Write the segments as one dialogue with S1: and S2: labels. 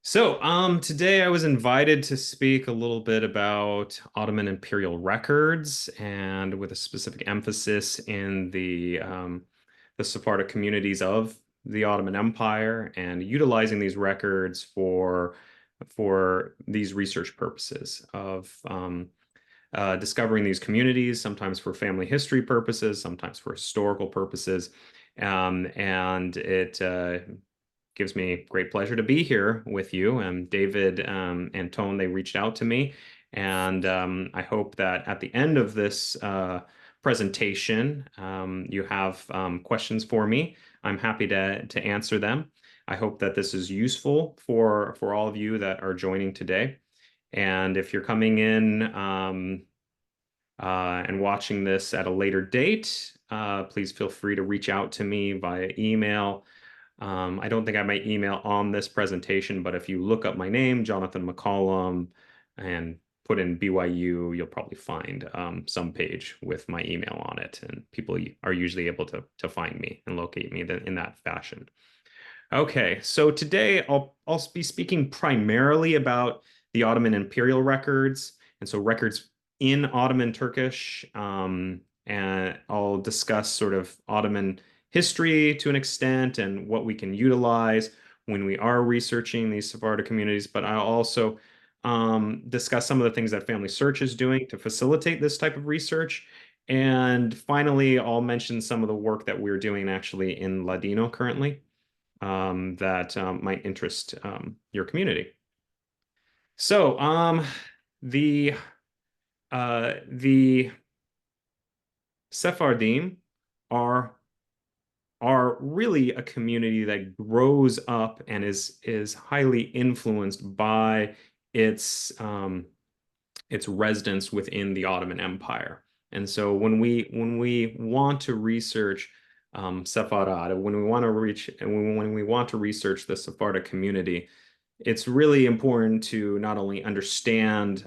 S1: Today I was invited to speak a little bit about Ottoman imperial records and with a specific emphasis in the Sephardic communities of the Ottoman Empire and utilizing these records for these research purposes of discovering these communities, sometimes for family history purposes, sometimes for historical purposes. And it gives me great pleasure to be here with you. David and Tone, they reached out to me, and I hope that at the end of this presentation, you have questions for me. I'm happy to answer them. I hope that this is useful for all of you that are joining today. And if you're coming in and watching this at a later date, please feel free to reach out to me via email. I don't think I have my email on this presentation, but if you look up my name, Jonathan McCollum, and put in BYU, you'll probably find some page with my email on it, and people are usually able to find me and locate me in that fashion. Okay, so today I'll be speaking primarily about the Ottoman imperial records, and so records in Ottoman Turkish, and I'll discuss sort of Ottoman history to an extent and what we can utilize when we are researching these Sephardic communities. But I'll also discuss some of the things that FamilySearch is doing to facilitate this type of research. And finally, I'll mention some of the work that we're doing actually in Ladino currently that might interest your community. So the Sephardim are really a community that grows up and is highly influenced by its residence within the Ottoman Empire. And so when we want to research Sepharad, when we want to research the Sephardic community, it's really important to not only understand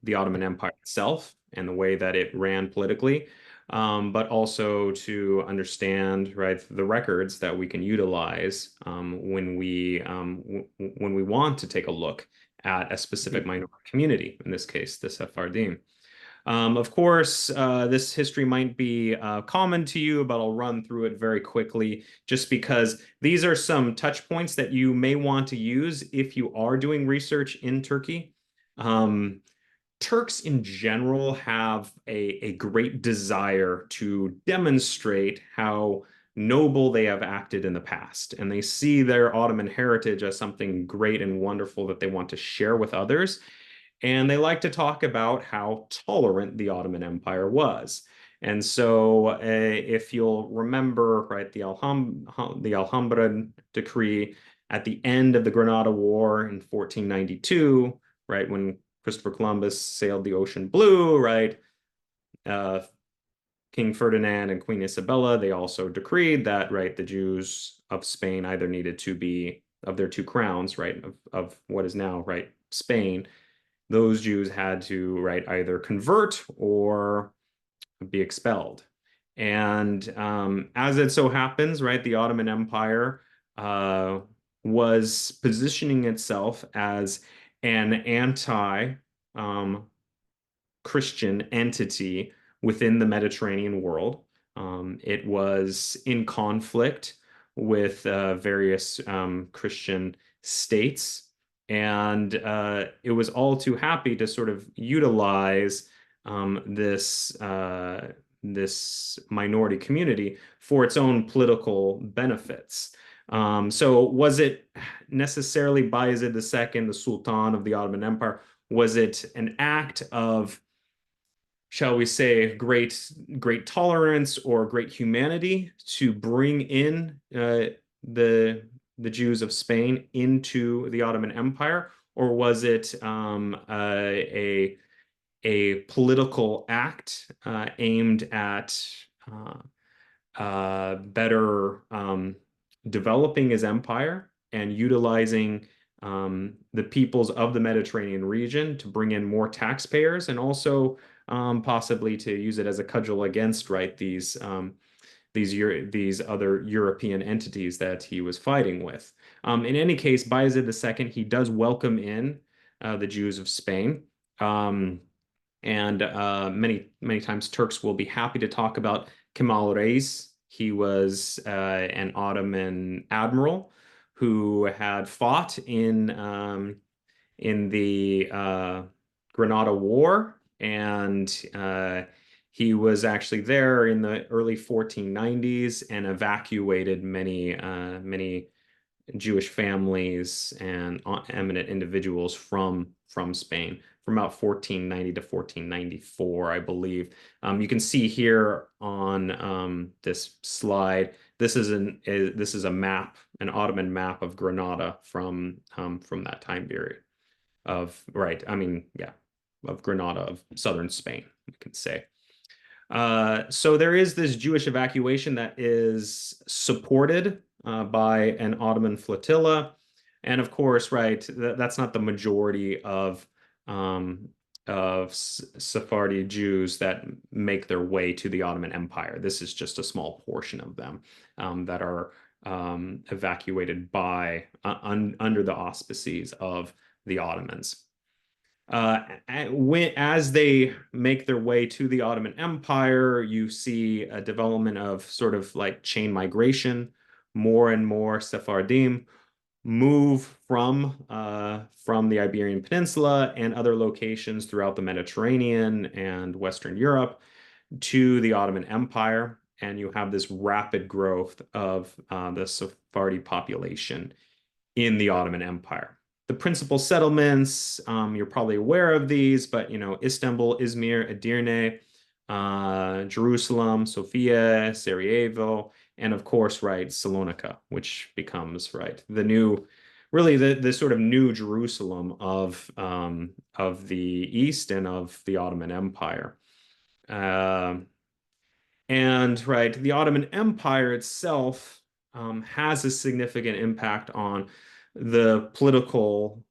S1: the Ottoman Empire itself and the way that it ran politically, but also to understand, right, the records that we can utilize when we want to take a look at a specific minority community, in this case, the Sephardim. Of course, this history might be common to you, but I'll run through it very quickly just because these are some touch points that you may want to use if you are doing research in Turkey. Turks in general have a great desire to demonstrate how noble they have acted in the past, and they see their Ottoman heritage as something great and wonderful that they want to share with others. And they like to talk about how tolerant the Ottoman Empire was. And so if you'll remember, right, the Alhambra decree at the end of the Granada War in 1492, right, when Christopher Columbus sailed the ocean blue, right, King Ferdinand and Queen Isabella, they also decreed that, right, the Jews of Spain either needed to be, of their two crowns, right, of what is now, right, Spain, those Jews had to, right, either convert or be expelled. And as it so happens, right, the Ottoman Empire was positioning itself as an anti-Christian entity within the Mediterranean world. It was in conflict with various Christian states, and it was all too happy to sort of utilize this minority community for its own political benefits. So was it necessarily Bayezid II, the Sultan of the Ottoman Empire? Was it an act of, shall we say, great tolerance or great humanity to bring in the Jews of Spain into the Ottoman Empire, or was it a political act aimed at better developing his empire and utilizing the peoples of the Mediterranean region to bring in more taxpayers and also possibly to use it as a cudgel against, right, these other European entities that he was fighting with. In any case, Bayezid II, he does welcome in the Jews of Spain. And many times Turks will be happy to talk about Kemal Reis. He was an Ottoman admiral who had fought in the Granada War, and he was actually there in the early 1490s and evacuated many Jewish families and eminent individuals from Spain from about 1490 to 1494, I believe. You can see here on this slide, this is a map, an Ottoman map of Granada from that time period of of Granada, of southern Spain, we can say. So there is this Jewish evacuation that is supported by an Ottoman flotilla. And of course, that's not the majority of Sephardi Jews that make their way to the Ottoman Empire. This is just a small portion of them that are evacuated by under the auspices of the Ottomans. As they make their way to the Ottoman Empire, you see a development of sort of like chain migration. More and more Sephardim move from the Iberian Peninsula and other locations throughout the Mediterranean and Western Europe to the Ottoman Empire. And you have this rapid growth of the Sephardi population in the Ottoman Empire. The principal settlements, you're probably aware of these, but Istanbul, Izmir, Edirne, Jerusalem, Sofia, Sarajevo, and of course, Salonika, which becomes the new, really the sort of new Jerusalem of the East and of the Ottoman Empire. And the Ottoman Empire itself has a significant impact on the political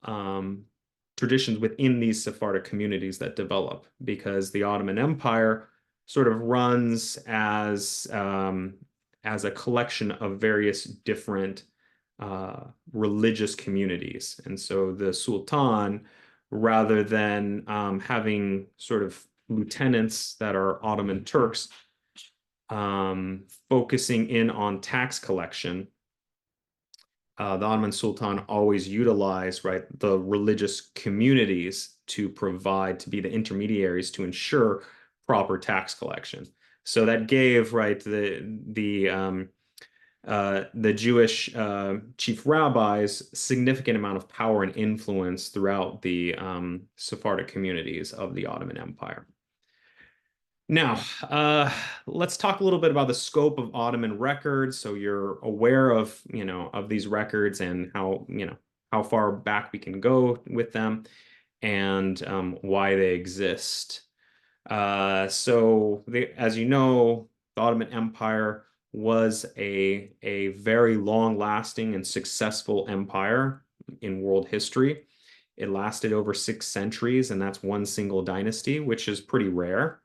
S1: traditions within these Sephardic communities that develop, because the Ottoman Empire sort of runs as a collection of various different religious communities. And so the Sultan, rather than having sort of lieutenants that are Ottoman Turks, focusing in on tax collection, the Ottoman Sultan always utilized the religious communities to be the intermediaries to ensure proper tax collection. So that gave the Jewish chief rabbis significant amount of power and influence throughout the Sephardic communities of the Ottoman Empire. Now, let's talk a little bit about the scope of Ottoman records, so you're aware of these records and how far back we can go with them, and why they exist. As you know, the Ottoman Empire was a very long-lasting and successful empire in world history. It lasted over 6 centuries, and that's one single dynasty, which is pretty rare.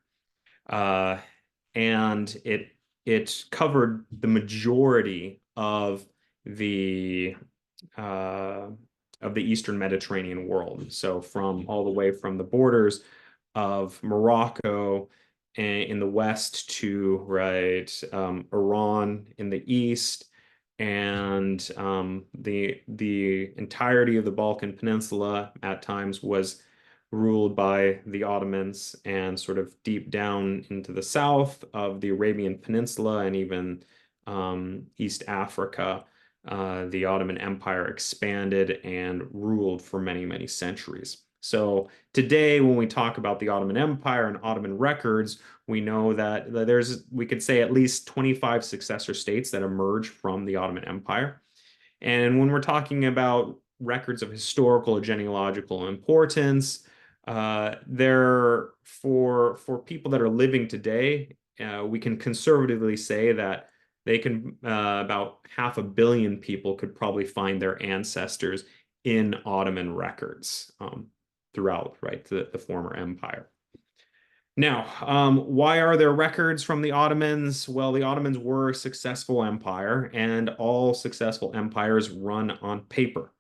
S1: And it covered the majority of the Eastern Mediterranean world. So all the way from the borders of Morocco in the west to Iran in the east, and the entirety of the Balkan Peninsula at times was ruled by the Ottomans, and sort of deep down into the south of the Arabian Peninsula and even East Africa, the Ottoman Empire expanded and ruled for many, many centuries. So today, when we talk about the Ottoman Empire and Ottoman records, we know that we could say at least 25 successor states that emerge from the Ottoman Empire. And when we're talking about records of historical or genealogical importance, for people that are living today, we can conservatively say that they can about 500 million people could probably find their ancestors in Ottoman records throughout the former empire. Now, why are there records from the Ottomans? Well, the Ottomans were a successful empire, and all successful empires run on paper.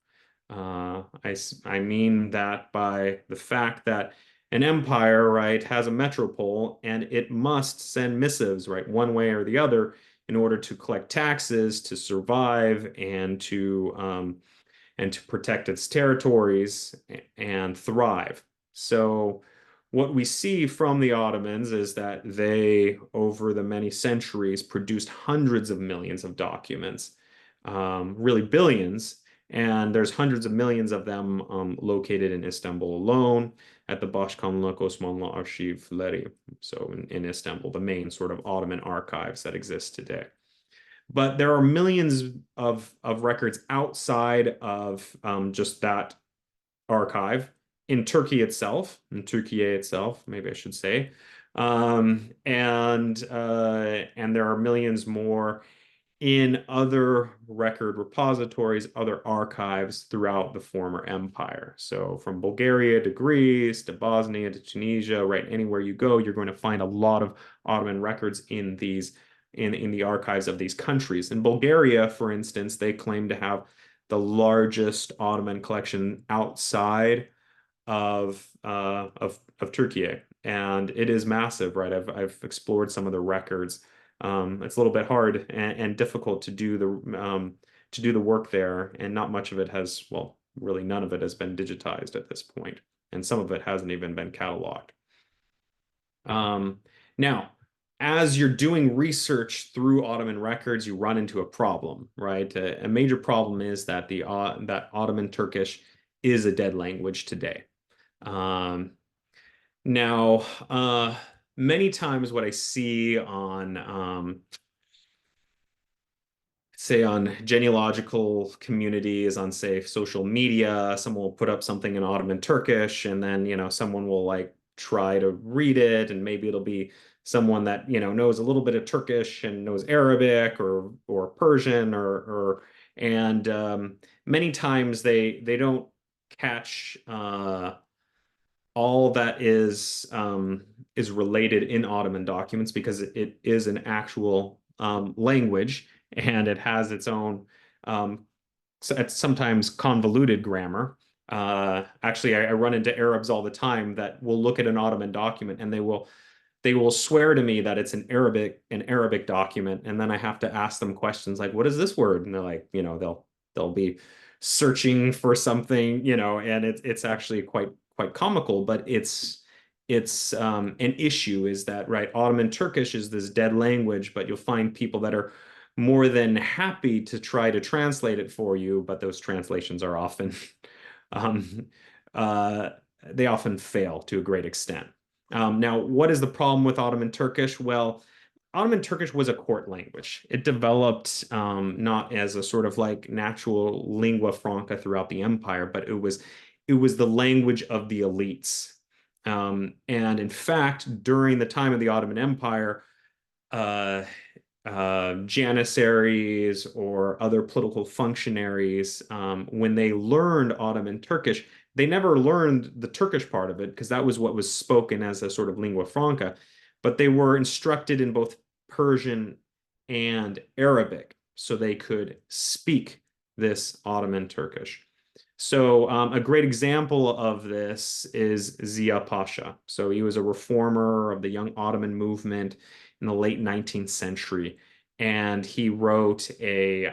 S1: I mean that by the fact that an empire, right, has a metropole and it must send missives, right, one way or the other in order to collect taxes, to survive, and to protect its territories and thrive. So what we see from the Ottomans is that they, over the many centuries, produced hundreds of millions of documents, really billions. And there's hundreds of millions of them located in Istanbul alone at the Başkanlık Osmanlı Arşivleri, so in Istanbul, the main sort of Ottoman archives that exist today. But there are millions of records outside of just that archive in Turkey itself, in Turkey itself, maybe I should say, and there are millions more in other record repositories, other archives throughout the former empire. So from Bulgaria to Greece to Bosnia to Tunisia, right, anywhere you go, you're going to find a lot of Ottoman records in these in the archives of these countries. In Bulgaria, for instance, they claim to have the largest Ottoman collection outside of Turkey, and it is massive, right? I've explored some of the records. It's a little bit hard and difficult to do the work there, and not much of it has, well, really none of it has been digitized at this point, and some of it hasn't even been cataloged. Now, as you're doing research through Ottoman records, you run into a problem, right? A major problem is that that Ottoman Turkish is a dead language today. Now, many times what I see on, say, on genealogical communities, on, say, social media, someone will put up something in Ottoman Turkish, and then, someone will like try to read it, and maybe it'll be someone that, knows a little bit of Turkish and knows Arabic or Persian and many times they don't catch all that is related in Ottoman documents because it is an actual language, and it has its own sometimes convoluted grammar. Actually, I run into Arabs all the time that will look at an Ottoman document and they will swear to me that it's an Arabic document, and then I have to ask them questions like, "What is this word?" And they're like, they'll be searching for something, and it's actually quite comical, but it's an issue is that, right, Ottoman Turkish is this dead language, but you'll find people that are more than happy to try to translate it for you, but those translations are often um, uh, they often fail to a great extent. Now, what is the problem with Ottoman Turkish? Well, Ottoman Turkish was a court language. It developed not as a sort of like natural lingua franca throughout the empire, but it was the language of the elites. And in fact, during the time of the Ottoman Empire, uh, janissaries or other political functionaries, when they learned Ottoman Turkish, they never learned the Turkish part of it because that was what was spoken as a sort of lingua franca, but they were instructed in both Persian and Arabic so they could speak this Ottoman Turkish. So a great example of this is Zia Pasha. So he was a reformer of the Young Ottoman movement in the late 19th century, and he wrote a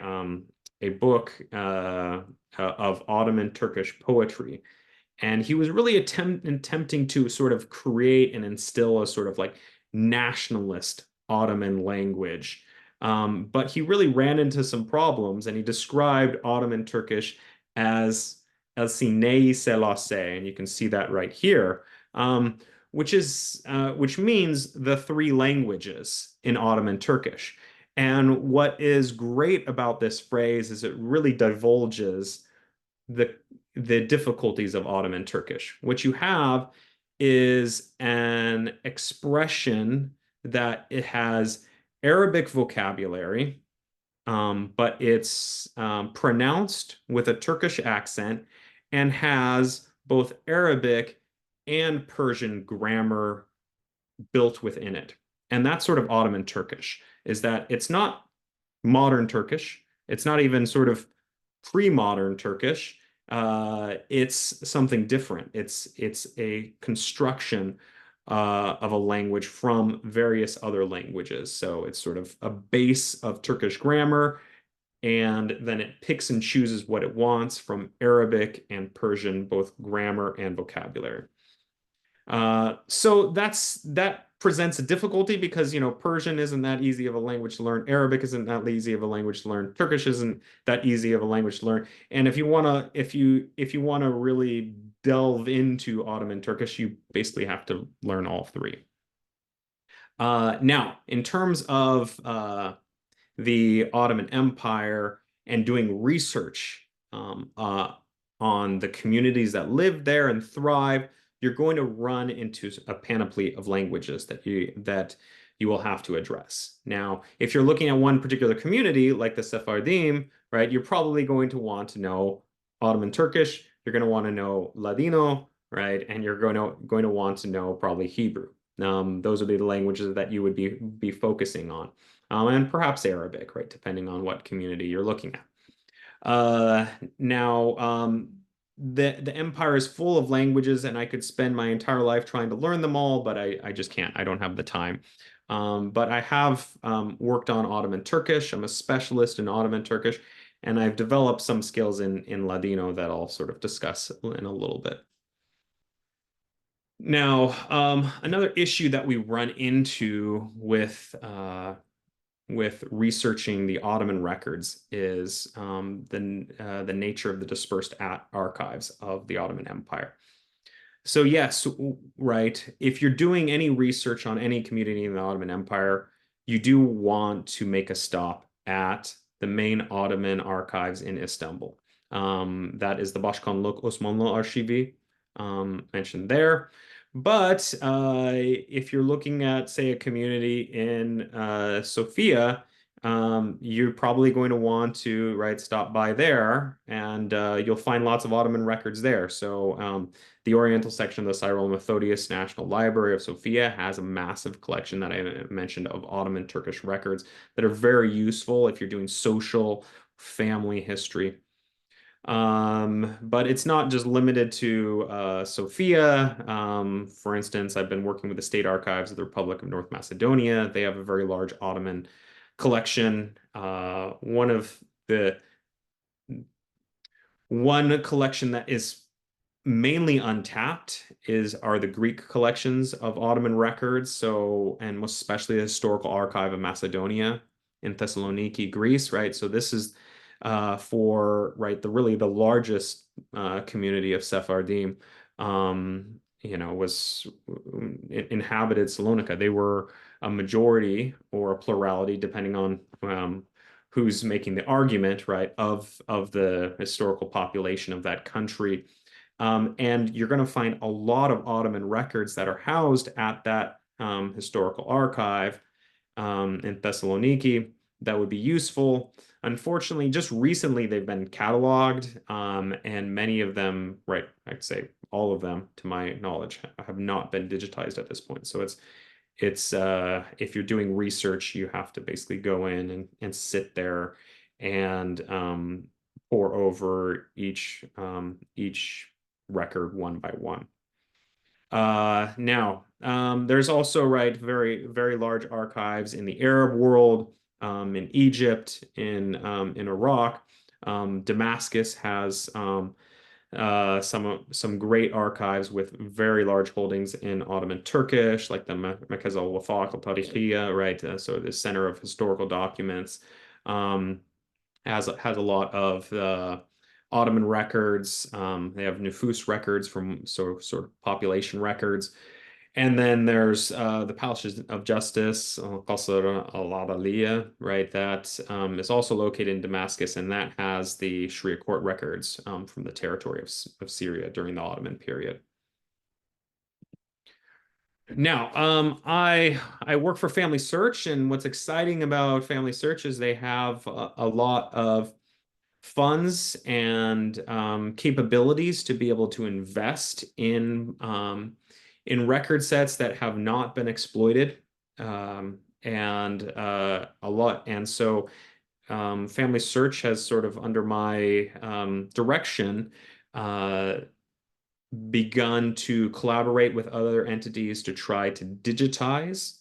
S1: book of Ottoman Turkish poetry. And he was really attempting to sort of create and instill a sort of like nationalist Ottoman language. But he really ran into some problems, and he described Ottoman Turkish as El Sinei Selassie, and you can see that right here, which means the three languages in Ottoman Turkish. And what is great about this phrase is it really divulges the difficulties of Ottoman Turkish. What you have is an expression that it has Arabic vocabulary, but it's pronounced with a Turkish accent and has both Arabic and Persian grammar built within it. And that's sort of Ottoman Turkish, is that it's not modern Turkish. It's not even sort of pre-modern Turkish. It's something different. It's a construction of a language from various other languages. So it's sort of a base of Turkish grammar, and then it picks and chooses what it wants from Arabic and Persian, both grammar and vocabulary. So that presents a difficulty because, Persian isn't that easy of a language to learn. Arabic isn't that easy of a language to learn. Turkish isn't that easy of a language to learn. And if you wanna really delve into Ottoman Turkish, you basically have to learn all three. Now, in terms of the Ottoman Empire and doing research on the communities that lived there and thrive, you're going to run into a panoply of languages that you will have to address. Now, if you're looking at one particular community, like the Sephardim, right, you're probably going to want to know Ottoman Turkish, you're going to want to know Ladino, right, and you're going to want to know probably Hebrew. Those would be the languages that you would be focusing on, and perhaps Arabic, right, depending on what community you're looking at. Now, the empire is full of languages, and I could spend my entire life trying to learn them all, but I just can't. I don't have the time. But I have worked on Ottoman Turkish. I'm a specialist in Ottoman Turkish, and I've developed some skills in Ladino that I'll sort of discuss in a little bit. Now, another issue that we run into with researching the Ottoman records is the nature of the dispersed archives of the Ottoman Empire. So yes, right, if you're doing any research on any community in the Ottoman Empire, you do want to make a stop at the main Ottoman archives in Istanbul. That is the Başkanlık Osmanlı Arşivi mentioned there. But if you're looking at, say, a community in Sofia, you're probably going to want to, right, stop by there, and you'll find lots of Ottoman records there. So the Oriental section of the Cyril and Methodius National Library of Sofia has a massive collection that I mentioned of Ottoman Turkish records that are very useful if you're doing social family history. But it's not just limited to Sofia. For instance, I've been working with the State Archives of the Republic of North Macedonia. They have a very large Ottoman collection. One collection that is mainly untapped are the Greek collections of Ottoman records. So, and most especially the Historical Archive of Macedonia in Thessaloniki, Greece, right? So this is for, right, the largest community of Sephardim, inhabited Salonika. They were a majority or a plurality, depending on who's making the argument, right, of the historical population of that country. And you're going to find a lot of Ottoman records that are housed at that historical archive in Thessaloniki that would be useful. Unfortunately, just recently they've been cataloged, and many of them, right, I'd say all of them, to my knowledge, have not been digitized at this point. So it's if you're doing research, you have to basically go in and sit there and pore over each record one by one. Now, there's also, right, very, very large archives in the Arab world, in Egypt, in Iraq. Damascus has some great archives with very large holdings in Ottoman Turkish, like the Merkez al-Wafaq al-Tarikhiya, right? So the Center of Historical Documents has a lot of Ottoman records. They have nüfus records from sort of population records. And then there's the Palace of Justice, Qasr al-Adaliya, right? That is also located in Damascus, and that has the Sharia court records from the territory of Syria during the Ottoman period. Now, I work for FamilySearch, and what's exciting about FamilySearch is they have a lot of funds and capabilities to be able to invest in in record sets that have not been exploited, and a lot. And so FamilySearch has sort of under my direction begun to collaborate with other entities to try to digitize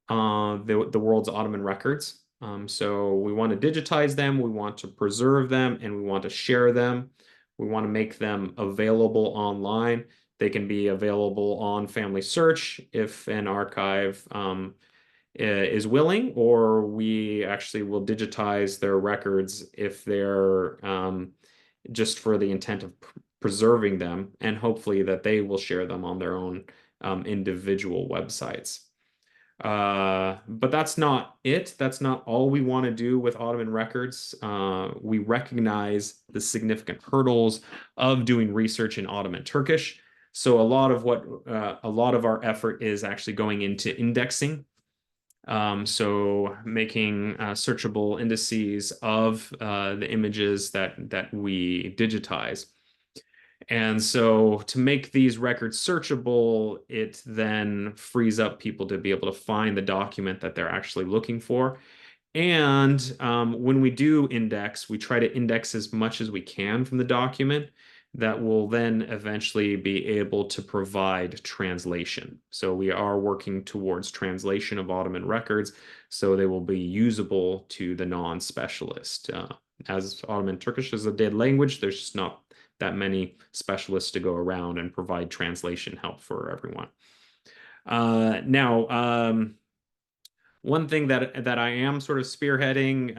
S1: the world's Ottoman records. So we want to digitize them, we want to preserve them, and we want to share them. We want to make them available online. They can be available on FamilySearch if an archive is willing, or we actually will digitize their records if they're just for the intent of preserving them, and hopefully that they will share them on their own individual websites. But that's not it. That's not all we want to do with Ottoman records. We recognize the significant hurdles of doing research in Ottoman Turkish. So a lot of our effort is actually going into indexing. So making searchable indices of the images that we digitize. And so to make these records searchable, it then frees up people to be able to find the document that they're actually looking for. And when we do index, we try to index as much as we can from the document that will then eventually be able to provide translation. So we are working towards translation of Ottoman records, so they will be usable to the non-specialist. As Ottoman Turkish is a dead language, there's just not that many specialists to go around and provide translation help for everyone. Now, one thing that I am sort of spearheading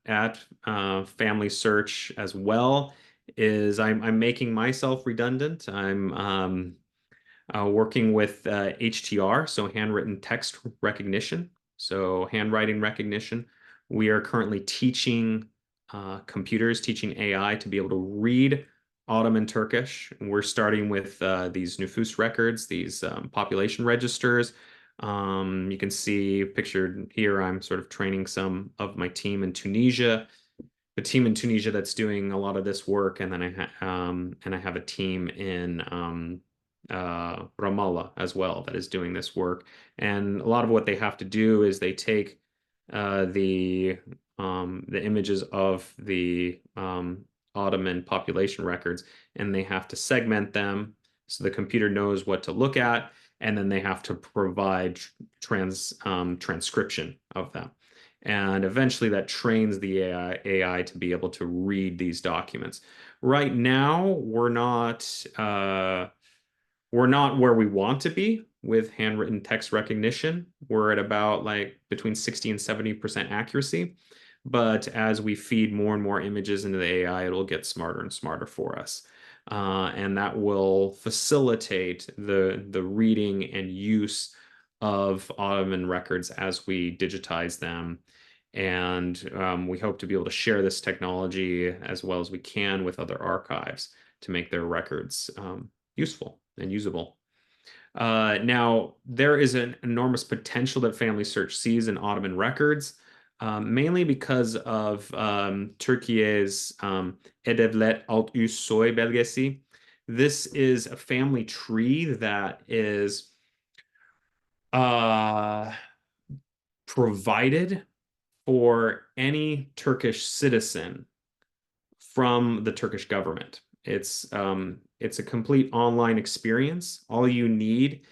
S1: at FamilySearch as well is I'm making myself redundant. I'm working with HTR, so handwritten text recognition, so handwriting recognition. We are currently teaching computers, teaching AI to be able to read Ottoman Turkish. We're starting with these nüfus records, these population registers. You can see pictured here, I'm sort of training some of my team in Tunisia, the team in Tunisia that's doing a lot of this work, and then I have a team in Ramallah as well that is doing this work. And a lot of what they have to do is they take the images of the Ottoman population records, and they have to segment them so the computer knows what to look at, and then they have to provide transcription of them. And eventually that trains the AI to be able to read these documents. Right now, we're not where we want to be with handwritten text recognition. We're at about like between 60 and 70% accuracy. But as we feed more and more images into the AI, it'll get smarter and smarter for us. And that will facilitate the reading and use of Ottoman records as we digitize them. And we hope to be able to share this technology as well as we can with other archives to make their records useful and usable. Now, there is an enormous potential that FamilySearch sees in Ottoman records, mainly because of Türkiye's Edevlet Alt Üst Soy belgesi. This is a family tree that is provided for any Turkish citizen from the Turkish government. It's a complete online experience. All you need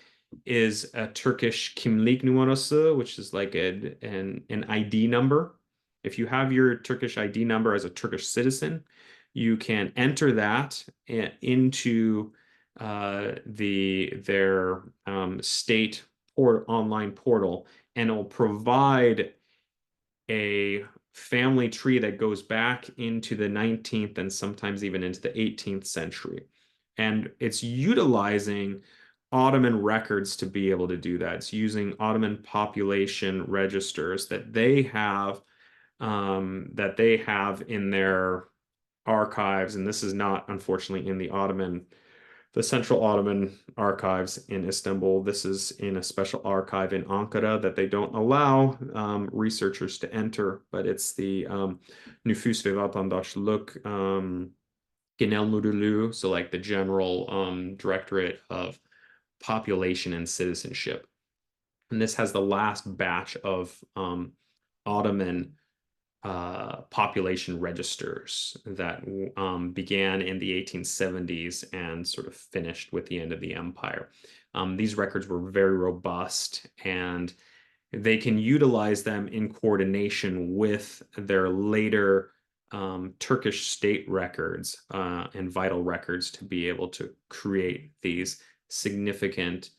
S1: is a Turkish kimlik numarası, which is like an ID number. If you have your Turkish ID number as a Turkish citizen, you can enter that into their state or online portal, and it will provide a family tree that goes back into the 19th and sometimes even into the 18th century. And it's utilizing Ottoman records to be able to do that. It's using Ottoman population registers that they have in their archives. And this is not, unfortunately, in the Central Ottoman archives in Istanbul. This is in a special archive in Ankara that they don't allow researchers to enter, but it's the Nüfus ve Vatandaşlık Genel Müdürlüğü, so like the General Directorate of population and citizenship. And this has the last batch of Ottoman population registers that began in the 1870s and sort of finished with the end of the empire. These records were very robust, and they can utilize them in coordination with their later Turkish state records and vital records to be able to create these significant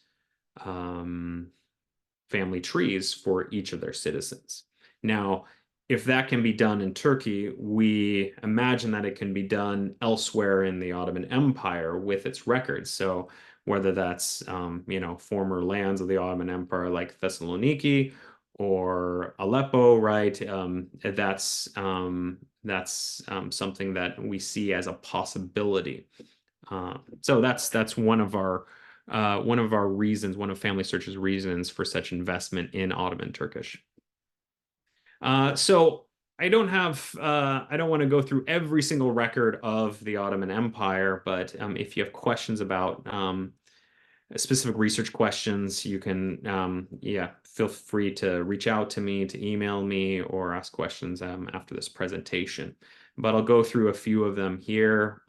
S1: family trees for each of their citizens. Now, if that can be done in Turkey, we imagine that it can be done elsewhere in the Ottoman Empire with its records. So whether that's former lands of the Ottoman Empire like Thessaloniki or Aleppo, right? That's something that we see as a possibility. So that's one of our reasons, one of FamilySearch's reasons for such investment in Ottoman Turkish. So I don't want to go through every single record of the Ottoman Empire, but if you have questions about specific research questions, you can, feel free to reach out to me, to email me, or ask questions after this presentation. But I'll go through a few of them here.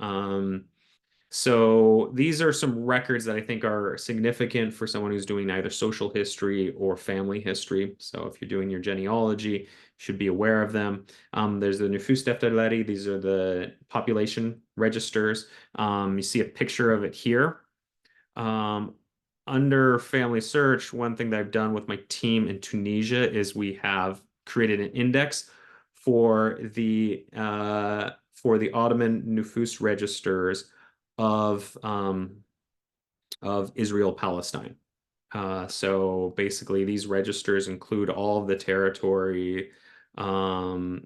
S1: So these are some records that I think are significant for someone who's doing either social history or family history. So if you're doing your genealogy, you should be aware of them. There's the Nüfus defterleri. These are the population registers. You see a picture of it here. Under FamilySearch, one thing that I've done with my team in Tunisia is we have created an index for the Ottoman Nüfus registers of Israel Palestine. So basically, these registers include all of the territories of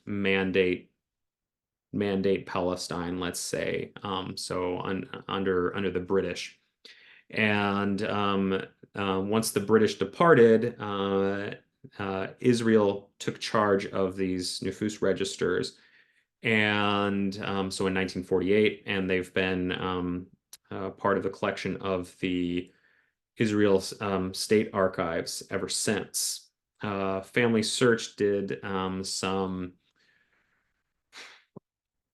S1: mandate Palestine, let's say. So under the British. And once the British departed, Israel took charge of these Nüfus registers. And so in 1948, and they've been part of the collection of the Israel state archives ever since. FamilySearch did some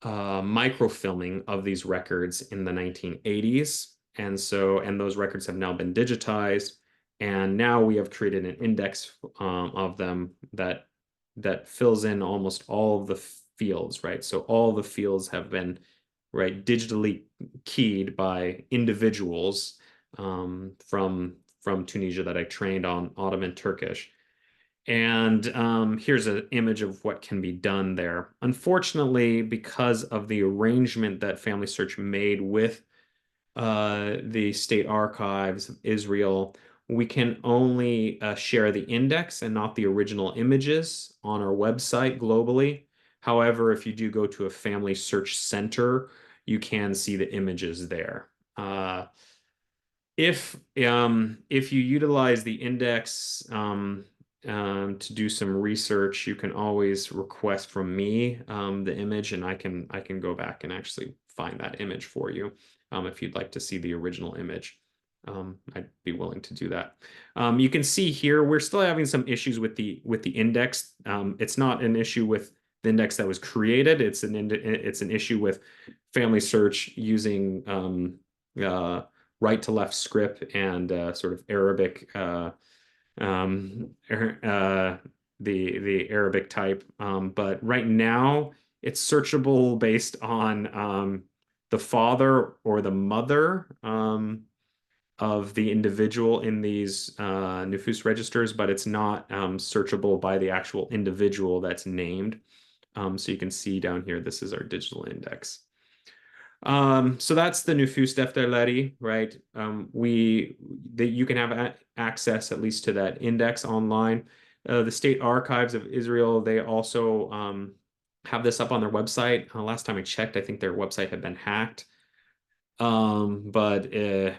S1: microfilming of these records in the 1980s. And those records have now been digitized. And now we have created an index of them that fills in almost all of the fields, right? So all the fields have been, right, digitally keyed by individuals from Tunisia that I trained on Ottoman Turkish. And here's an image of what can be done there. Unfortunately, because of the arrangement that FamilySearch made with the state archives of Israel, we can only share the index and not the original images on our website globally. However, if you do go to a FamilySearch center, you can see the images there. If you utilize the index to do some research, you can always request from me the image, and I can go back and actually find that image for you if you'd like to see the original image. I'd be willing to do that. You can see here we're still having some issues with the index. It's not an issue with the index that was created. It's an issue with FamilySearch using right to left script and sort of Arabic the Arabic type. But right now it's searchable based on the father or the mother of the individual in these Nüfus registers, but it's not searchable by the actual individual that's named. So you can see down here, this is our digital index. So that's the Nüfus defterleri, right? You can have access at least to that index online. The State Archives of Israel, they also have this up on their website. Last time I checked, I think their website had been hacked. But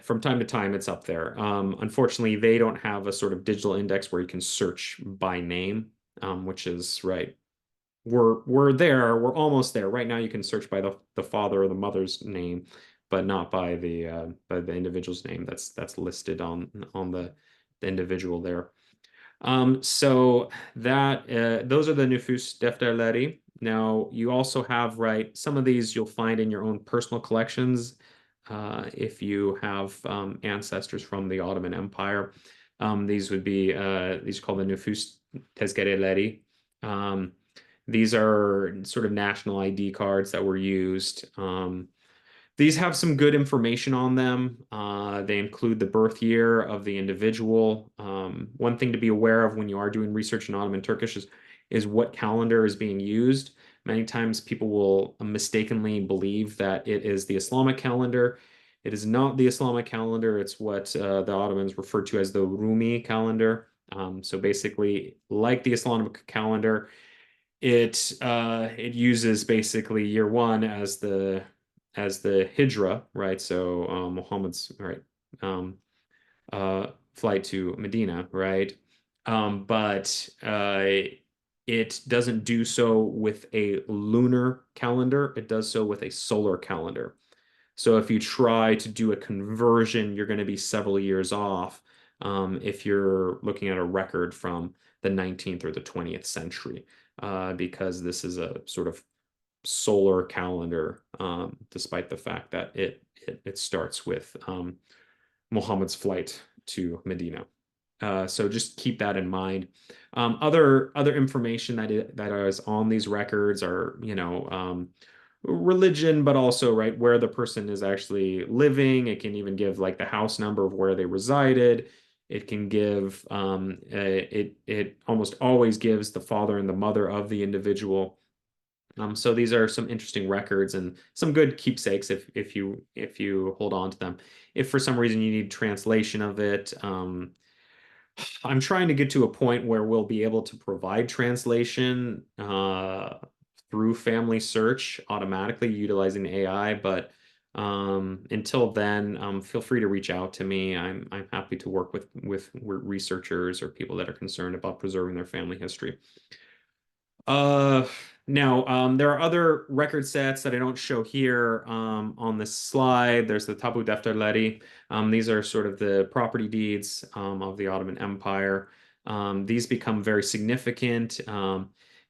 S1: from time to time, it's up there. Unfortunately, they don't have a sort of digital index where you can search by name, which is right. We're there. We're almost there. Right now, you can search by the father or the mother's name, but not by the individual's name that's listed on the individual there. So that those are the Nüfus defterleri. Now you also have, right, some of these you'll find in your own personal collections if you have ancestors from the Ottoman Empire. These would be these are called the Nüfus tezkereleri. These are sort of national ID cards that were used. These have some good information on them. They include the birth year of the individual. One thing to be aware of when you are doing research in Ottoman Turkish is what calendar is being used. Many times people will mistakenly believe that it is the Islamic calendar. It is not the Islamic calendar. It's what the Ottomans referred to as the Rumi calendar. So basically, like the Islamic calendar, it uses basically year one as the Hijra, right? So Muhammad's right flight to Medina, right? But it doesn't do so with a lunar calendar. It does so with a solar calendar. So if you try to do a conversion, you're going to be several years off if you're looking at a record from the 19th or the 20th century, because this is a sort of solar calendar, despite the fact that it starts with Muhammad's flight to Medina. So just keep that in mind. Other information that is on these records are, religion, but also, right, where the person is actually living. It can even give like the house number of where they resided. It can give it almost always gives the father and the mother of the individual. So these are some interesting records and some good keepsakes if you hold on to them. If for some reason you need translation of it, I'm trying to get to a point where we'll be able to provide translation through FamilySearch automatically utilizing AI, but until then, feel free to reach out to me. I'm happy to work with researchers or people that are concerned about preserving their family history. Now, there are other record sets that I don't show here on this slide. There's the Tabu Defterleri. These are sort of the property deeds of the Ottoman Empire. These become very significant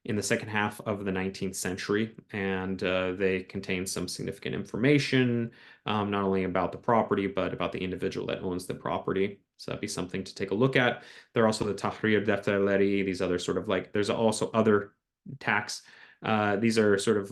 S1: in the second half of the 19th century, and they contain some significant information, not only about the property, but about the individual that owns the property. So that'd be something to take a look at. There are also the Tahrir Defterleri, these other sort of like, there's also other tax. These are sort of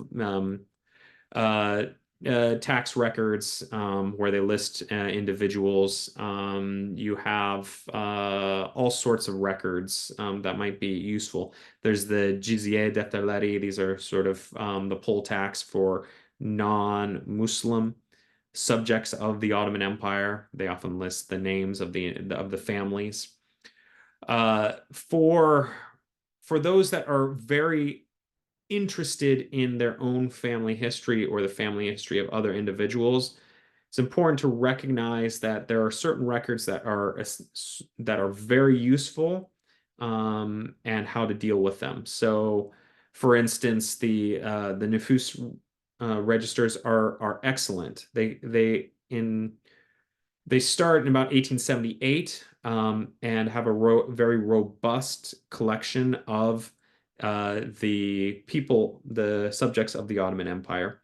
S1: tax records where they list individuals. You have all sorts of records that might be useful. There's the Jizye Defterleri. These are sort of the poll tax for non-Muslim subjects of the Ottoman Empire. They often list the names of the families. For those that are very interested in their own family history or the family history of other individuals, it's important to recognize that there are certain records that are very useful and how to deal with them. So, for instance, the Nüfus registers are excellent. They start in about 1878 and have a very robust collection of the subjects of the Ottoman Empire.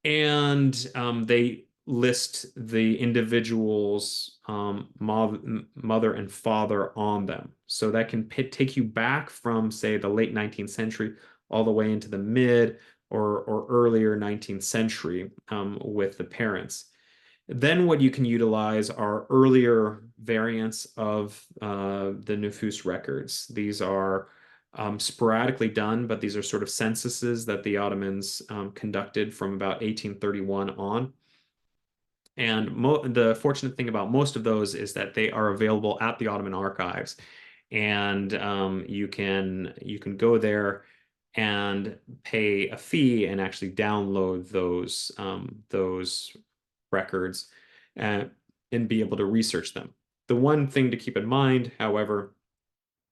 S1: And they list the individual's mother and father on them. So that can take you back from, say, the late 19th century all the way into the mid or earlier 19th century with the parents. Then what you can utilize are earlier variants of the Nüfus records. These are sporadically done, but these are sort of censuses that the Ottomans conducted from about 1831 on. And the fortunate thing about most of those is that they are available at the Ottoman archives, and you can go there and pay a fee and actually download those records and be able to research them. The one thing to keep in mind, however,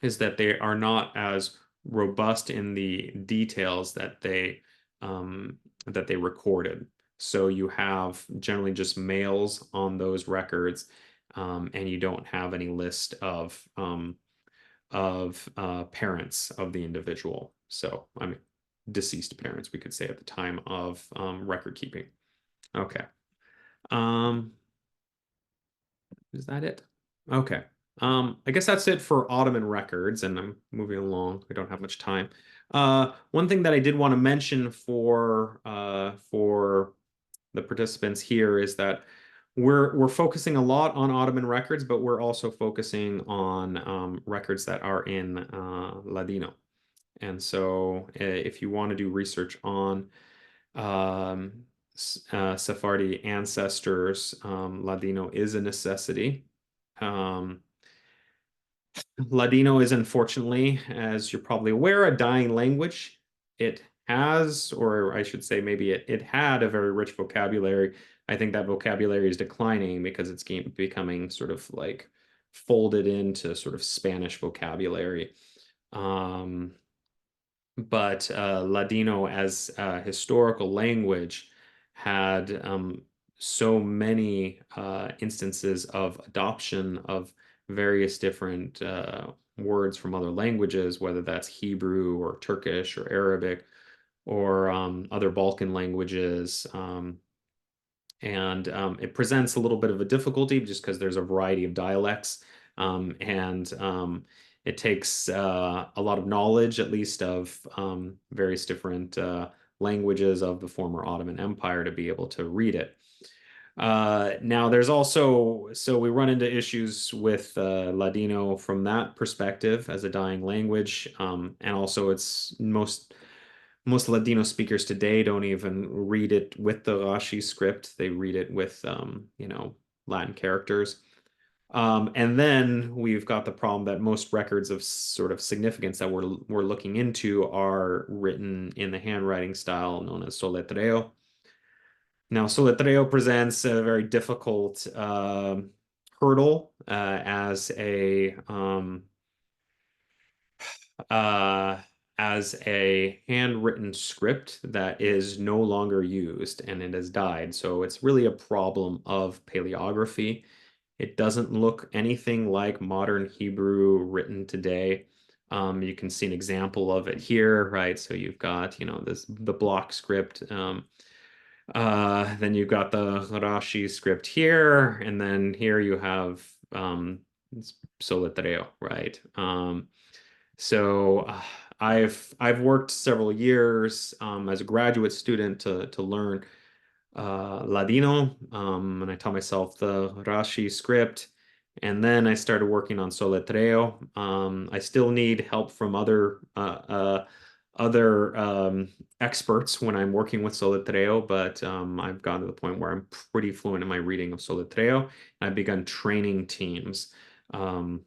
S1: is that they are not as robust in the details that they recorded. So you have generally just males on those records, and you don't have any list of parents of the individual. So, I mean, deceased parents, we could say, at the time of record keeping. Okay. Um, is that it? Okay. I guess that's it for Ottoman records, and I'm moving along. We don't have much time. One thing that I did want to mention for the participants here is that we're focusing a lot on Ottoman records, but we're also focusing on records that are in Ladino. And so, if you want to do research on um, Sephardi ancestors, Ladino is a necessity. Um, Ladino is unfortunately, as you're probably aware, a dying language. It has, or I should say, maybe it had a very rich vocabulary. I think that vocabulary is declining because it's becoming sort of like folded into sort of Spanish vocabulary. Um, but Ladino as a historical language had so many instances of adoption of various different words from other languages, whether that's Hebrew or Turkish or Arabic or other Balkan languages. And it presents a little bit of a difficulty just because there's a variety of dialects. And it takes a lot of knowledge, at least, of various different languages of the former Ottoman Empire to be able to read it. Now, there's also, so we run into issues with Ladino from that perspective as a dying language. And also, it's most Ladino speakers today don't even read it with the Rashi script. They read it with, Latin characters. And then we've got the problem that most records of sort of significance that we're looking into are written in the handwriting style known as soletreo. Now, soletreo presents a very difficult hurdle uh, as a handwritten script that is no longer used and it has died. So it's really a problem of paleography. It doesn't look anything like modern Hebrew written today. You can see an example of it here, right? So you've got, the block script. Then you've got the Rashi script here, and then here you have Soletreo, right? So I've worked several years as a graduate student to learn Ladino, and I taught myself the Rashi script, and then I started working on Soletreo. I still need help from other experts when I'm working with Soletreo, but I've gotten to the point where I'm pretty fluent in my reading of Soletreo. I've begun training teams, um,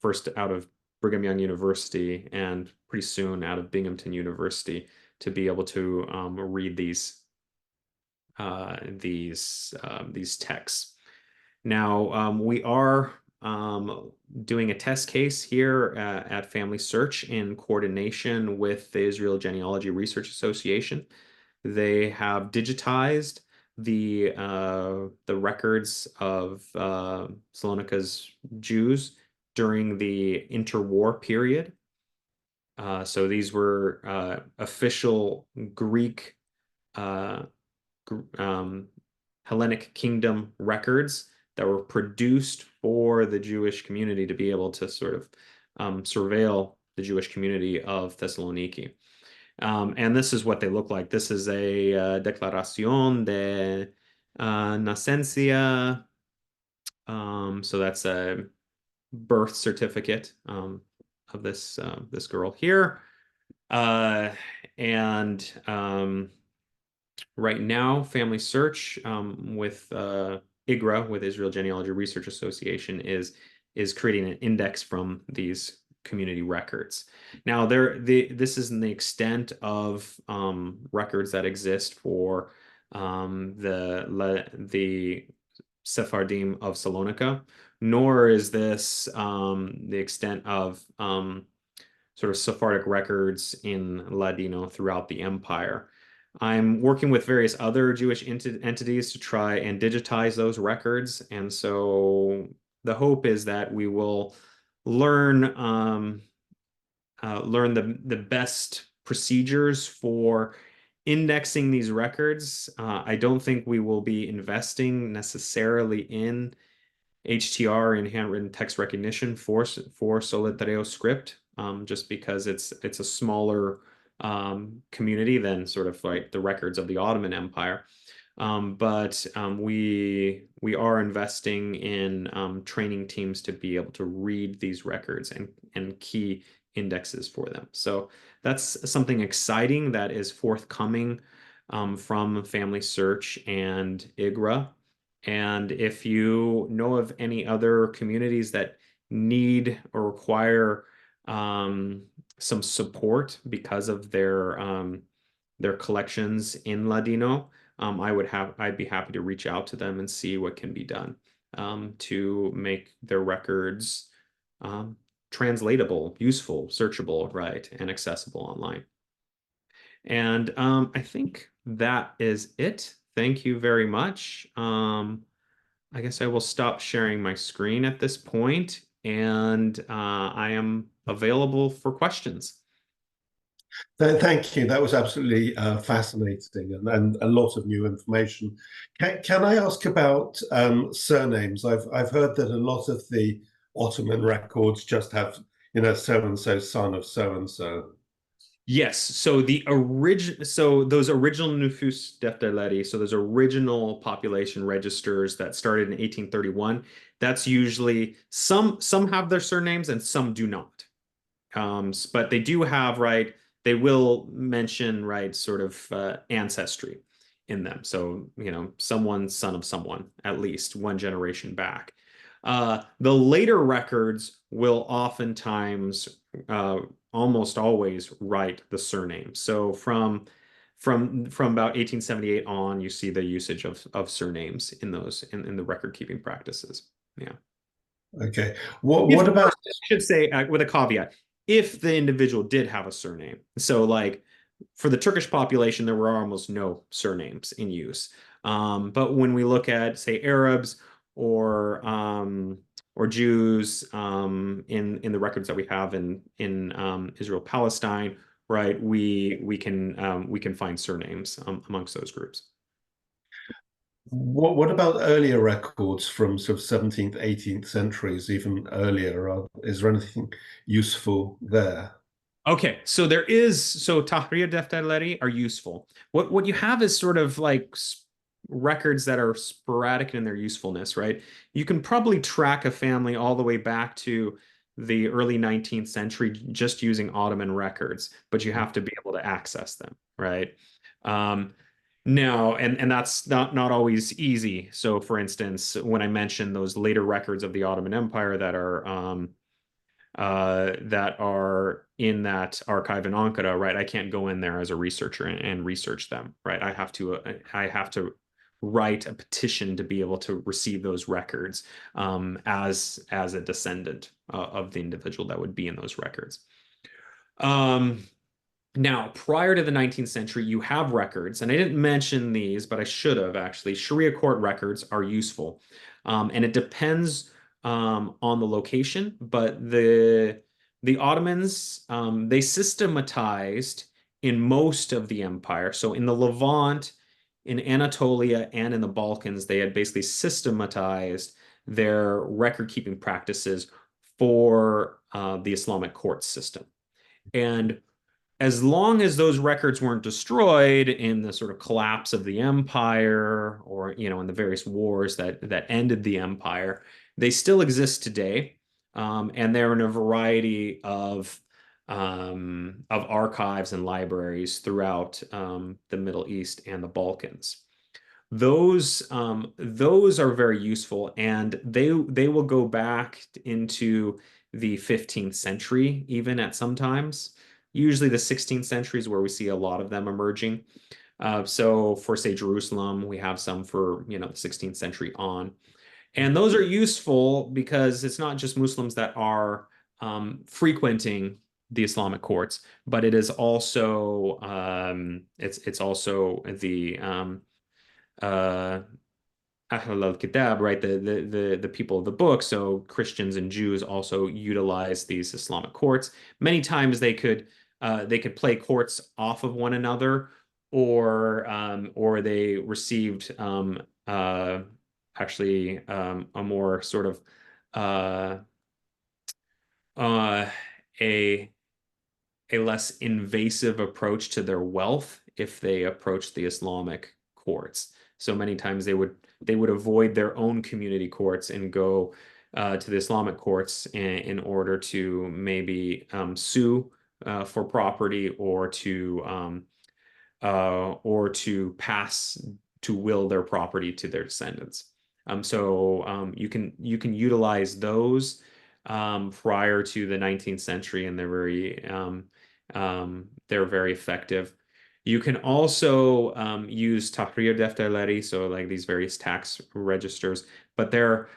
S1: first out of Brigham Young University and pretty soon out of Binghamton University to be able to read these texts. Now, we are doing a test case here at FamilySearch in coordination with the Israel Genealogy Research Association. They have digitized the records of Salonika's Jews during the interwar period. So these were official Greek Hellenic Kingdom records that were produced for the Jewish community to be able to sort of surveil the Jewish community of Thessaloniki. And this is what they look like. This is a Declaración de Nacencia. So that's a birth certificate of this girl here. And right now, FamilySearch with IGRA, with Israel Genealogy Research Association, is creating an index from these community records. Now, this is in the extent of records that exist for the Sephardim of Salonika, nor is this the extent of sort of Sephardic records in Ladino throughout the empire. I'm working with various other Jewish entities to try and digitize those records. And so the hope is that we will learn learn the best procedures for indexing these records. I don't think we will be investing necessarily in HTR in handwritten text recognition for Solidareo script, just because it's a smaller community than sort of like the records of the Ottoman Empire. But we are investing in training teams to be able to read these records and key indexes for them. So that's something exciting that is forthcoming from FamilySearch and IGRA. And if you know of any other communities that need or require some support because of their collections in Ladino, I'd be happy to reach out to them and see what can be done to make their records translatable, useful, searchable, right, and accessible online. And I think that is it. Thank you very much. I guess I will stop sharing my screen at this point, and I am available for questions.
S2: Thank you. That was absolutely fascinating and a lot of new information. Can I ask about surnames? I've heard that a lot of the Ottoman records just have, so and so, son of so and so.
S1: Yes, so those original Nüfus Defterleri, so those original population registers that started in 1831, that's usually some have their surnames and some do not. But they do have, right, they will mention, right, sort of ancestry in them. So, someone's son of someone, at least one generation back. The later records will oftentimes, almost always, write the surname. So from about 1878 on, you see the usage of surnames in the record keeping practices. Yeah.
S2: Okay. What about?
S1: I should say, with a caveat, if the individual did have a surname. So, like, for the Turkish population, there were almost no surnames in use. But when we look at, say, Arabs or Jews in the records that we have in Israel, Palestine, right, we can find surnames amongst those groups.
S2: What about earlier records from sort of 17th, 18th centuries, even earlier? Is there anything useful there?
S1: Okay, so Tahrir Defterleri are useful. What you have is sort of like records that are sporadic in their usefulness, right? You can probably track a family all the way back to the early 19th century just using Ottoman records, but you have to be able to access them, right? No, and that's not always easy. So, for instance, when I mentioned those later records of the Ottoman Empire that are in that archive in Ankara, right? I can't go in there as a researcher and research them, right? I have to write a petition to be able to receive those records as a descendant of the individual that would be in those records. Now, prior to the 19th century, you have records, and I didn't mention these, but I should have actually. Sharia court records are useful, and it depends on the location. But the Ottomans they systematized in most of the empire. So in the Levant, in Anatolia, and in the Balkans, they had basically systematized their record-keeping practices for the Islamic court system, and as long as those records weren't destroyed in the sort of collapse of the empire or in the various wars that ended the empire, they still exist today, and they're in a variety of archives and libraries throughout the Middle East and the Balkans. Those are very useful, and they will go back into the 15th century even at some times. Usually the 16th century is where we see a lot of them emerging. So for, say, Jerusalem, we have some for, the 16th century on. And those are useful because it's not just Muslims that are frequenting the Islamic courts, but it is also it's also the Ahl al-Kitab, right? The people of the book. So Christians and Jews also utilize these Islamic courts. Many times they could play courts off of one another, or they received actually a more sort of uh, uh, a a less invasive approach to their wealth if they approach the Islamic courts. So many times they would avoid their own community courts and go to the Islamic courts in order to maybe sue for property, or to pass to will their property to their descendants. So you can utilize those prior to the 19th century, and they're very effective. You can also use tahrir defterleri, so like these various tax registers, but they're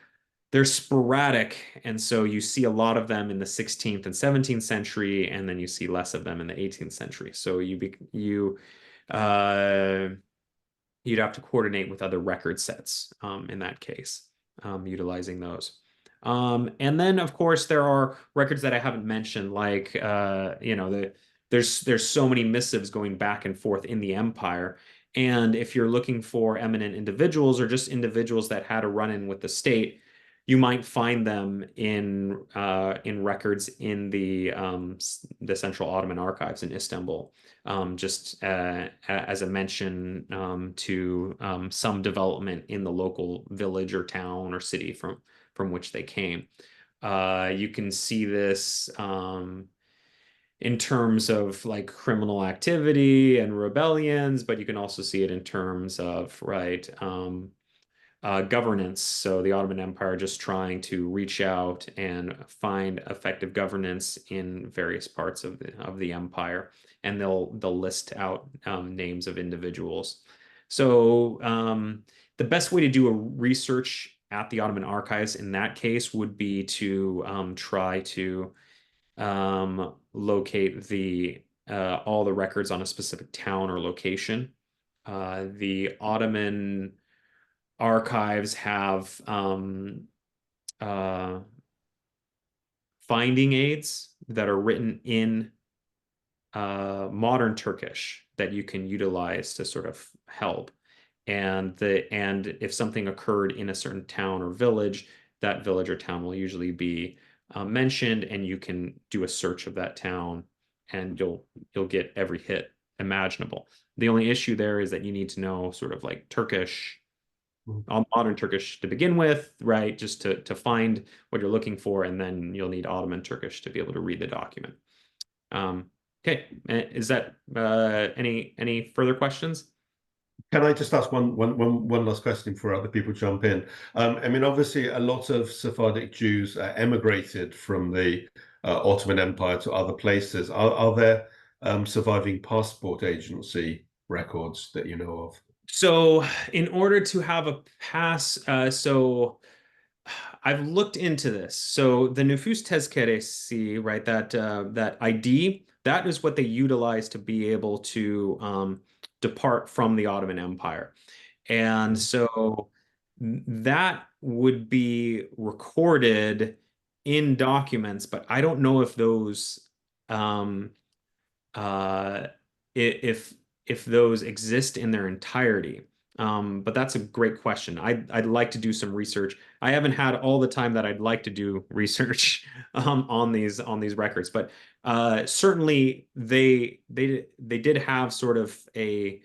S1: sporadic, and so you see a lot of them in the 16th and 17th century, and then you see less of them in the 18th century. So uh, you'd have to coordinate with other record sets in that case, utilizing those. And then, of course, there are records that I haven't mentioned, like there's so many missives going back and forth in the empire. And if you're looking for eminent individuals or just individuals that had a run-in with the state, you might find them in records in the Central Ottoman Archives in Istanbul, just as a mention to some development in the local village or town or city from which they came. You can see this in terms of like criminal activity and rebellions, but you can also see it in terms of, right, governance. So the Ottoman Empire just trying to reach out and find effective governance in various parts of the empire, and they'll list out names of individuals. So the best way to do a research at the Ottoman archives in that case would be to try to locate all the records on a specific town or location. The Ottoman archives have finding aids that are written in modern Turkish that you can utilize to sort of help. And if something occurred in a certain town or village, that village or town will usually be mentioned, and you can do a search of that town, and you'll get every hit imaginable. The only issue there is that you need to know sort of like Turkish, modern Turkish to begin with, right? Just to find what you're looking for, and then you'll need Ottoman Turkish to be able to read the document. Okay, is that any further questions?
S2: Can I just ask one last question before other people jump in? I mean, obviously, a lot of Sephardic Jews emigrated from the Ottoman Empire to other places. Are there surviving passport agency records that you know of?
S1: So, in order to have a pass, so I've looked into this. So the Nüfus Tezkeresi, right, that ID, that is what they utilize to be able to depart from the Ottoman Empire. And so that would be recorded in documents, but I don't know if those if those exist in their entirety. But that's a great question. I'd like to do some research. I haven't had all the time that I'd like to do research on these records, but certainly they did have sort of an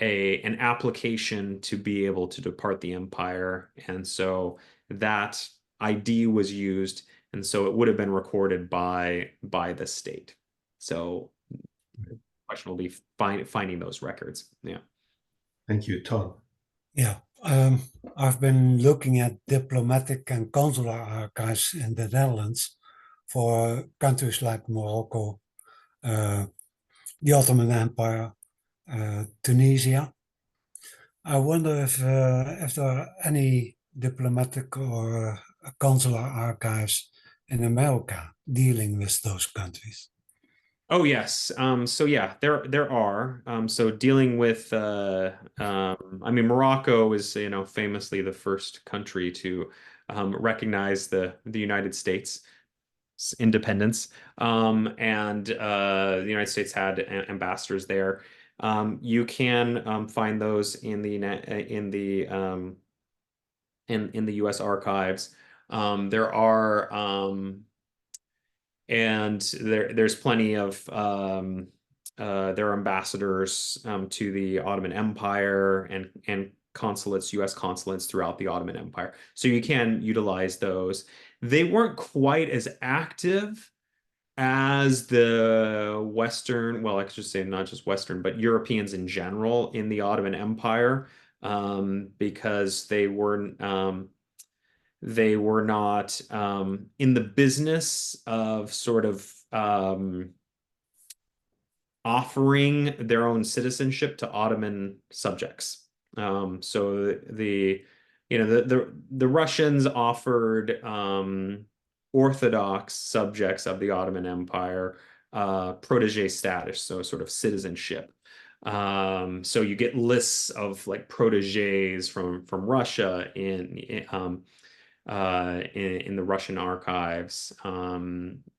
S1: application to be able to depart the empire, and so that ID was used, and so it would have been recorded by the state. So the question will be finding those records. Yeah.
S2: Thank you, Tom.
S3: Yeah, I've been looking at diplomatic and consular archives in the Netherlands for countries like Morocco, the Ottoman Empire, Tunisia. I wonder if there are any diplomatic or consular archives in America dealing with those countries.
S1: Oh yes. So yeah, there are. So dealing with I mean Morocco is, famously the first country to recognize the United States independence. And the United States had ambassadors there. You can find those in the U.S. archives. There are and there's plenty of there are ambassadors to the Ottoman Empire and consulates, U.S. consulates throughout the Ottoman Empire. So you can utilize those. They weren't quite as active as the Western, well, I could just say not just Western, but Europeans in general in the Ottoman Empire, because they were not in the business of sort of offering their own citizenship to Ottoman subjects. So the Russians offered Orthodox subjects of the Ottoman Empire protege status, so sort of citizenship. So you get lists of like proteges from Russia in the Russian archives.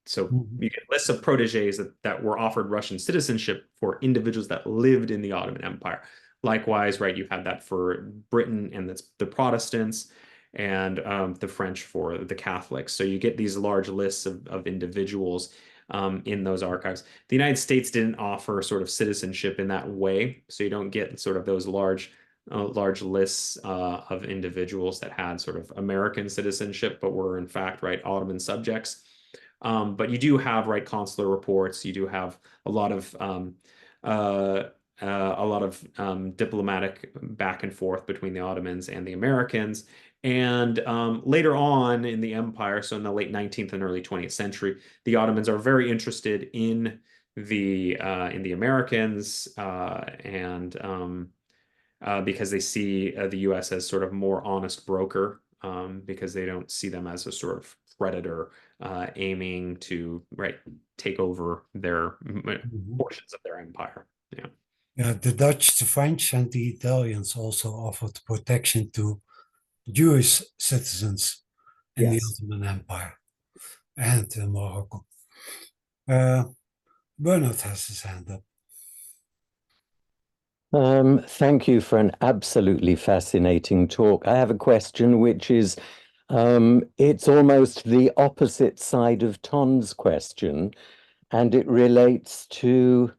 S1: So
S3: Mhm.
S1: you get lists of proteges that were offered Russian citizenship for individuals that lived in the Ottoman Empire. Likewise, right, you had that for Britain and the Protestants, and the French for the Catholics. So you get these large lists of individuals in those archives. The United States didn't offer sort of citizenship in that way, so you don't get sort of those large lists of individuals that had sort of American citizenship, but were in fact, right, Ottoman subjects. But you do have, right, consular reports. You do have a lot of diplomatic back and forth between the Ottomans and the Americans. And later on in the empire, so in the late 19th and early 20th century, the Ottomans are very interested in the Americans, and because they see the U.S. as sort of more honest broker, because they don't see them as a sort of predator aiming to, right, take over their
S3: Mhm.
S1: portions of their empire. Yeah.
S3: Yeah, the Dutch, the French, and the Italians also offered protection to Jewish citizens in the
S1: Yes.
S3: Ottoman Empire and Morocco. Uh, Bernard has his hand up.
S4: Thank you for an absolutely fascinating talk. I have a question which is, it's almost the opposite side of Ton's question, and it relates to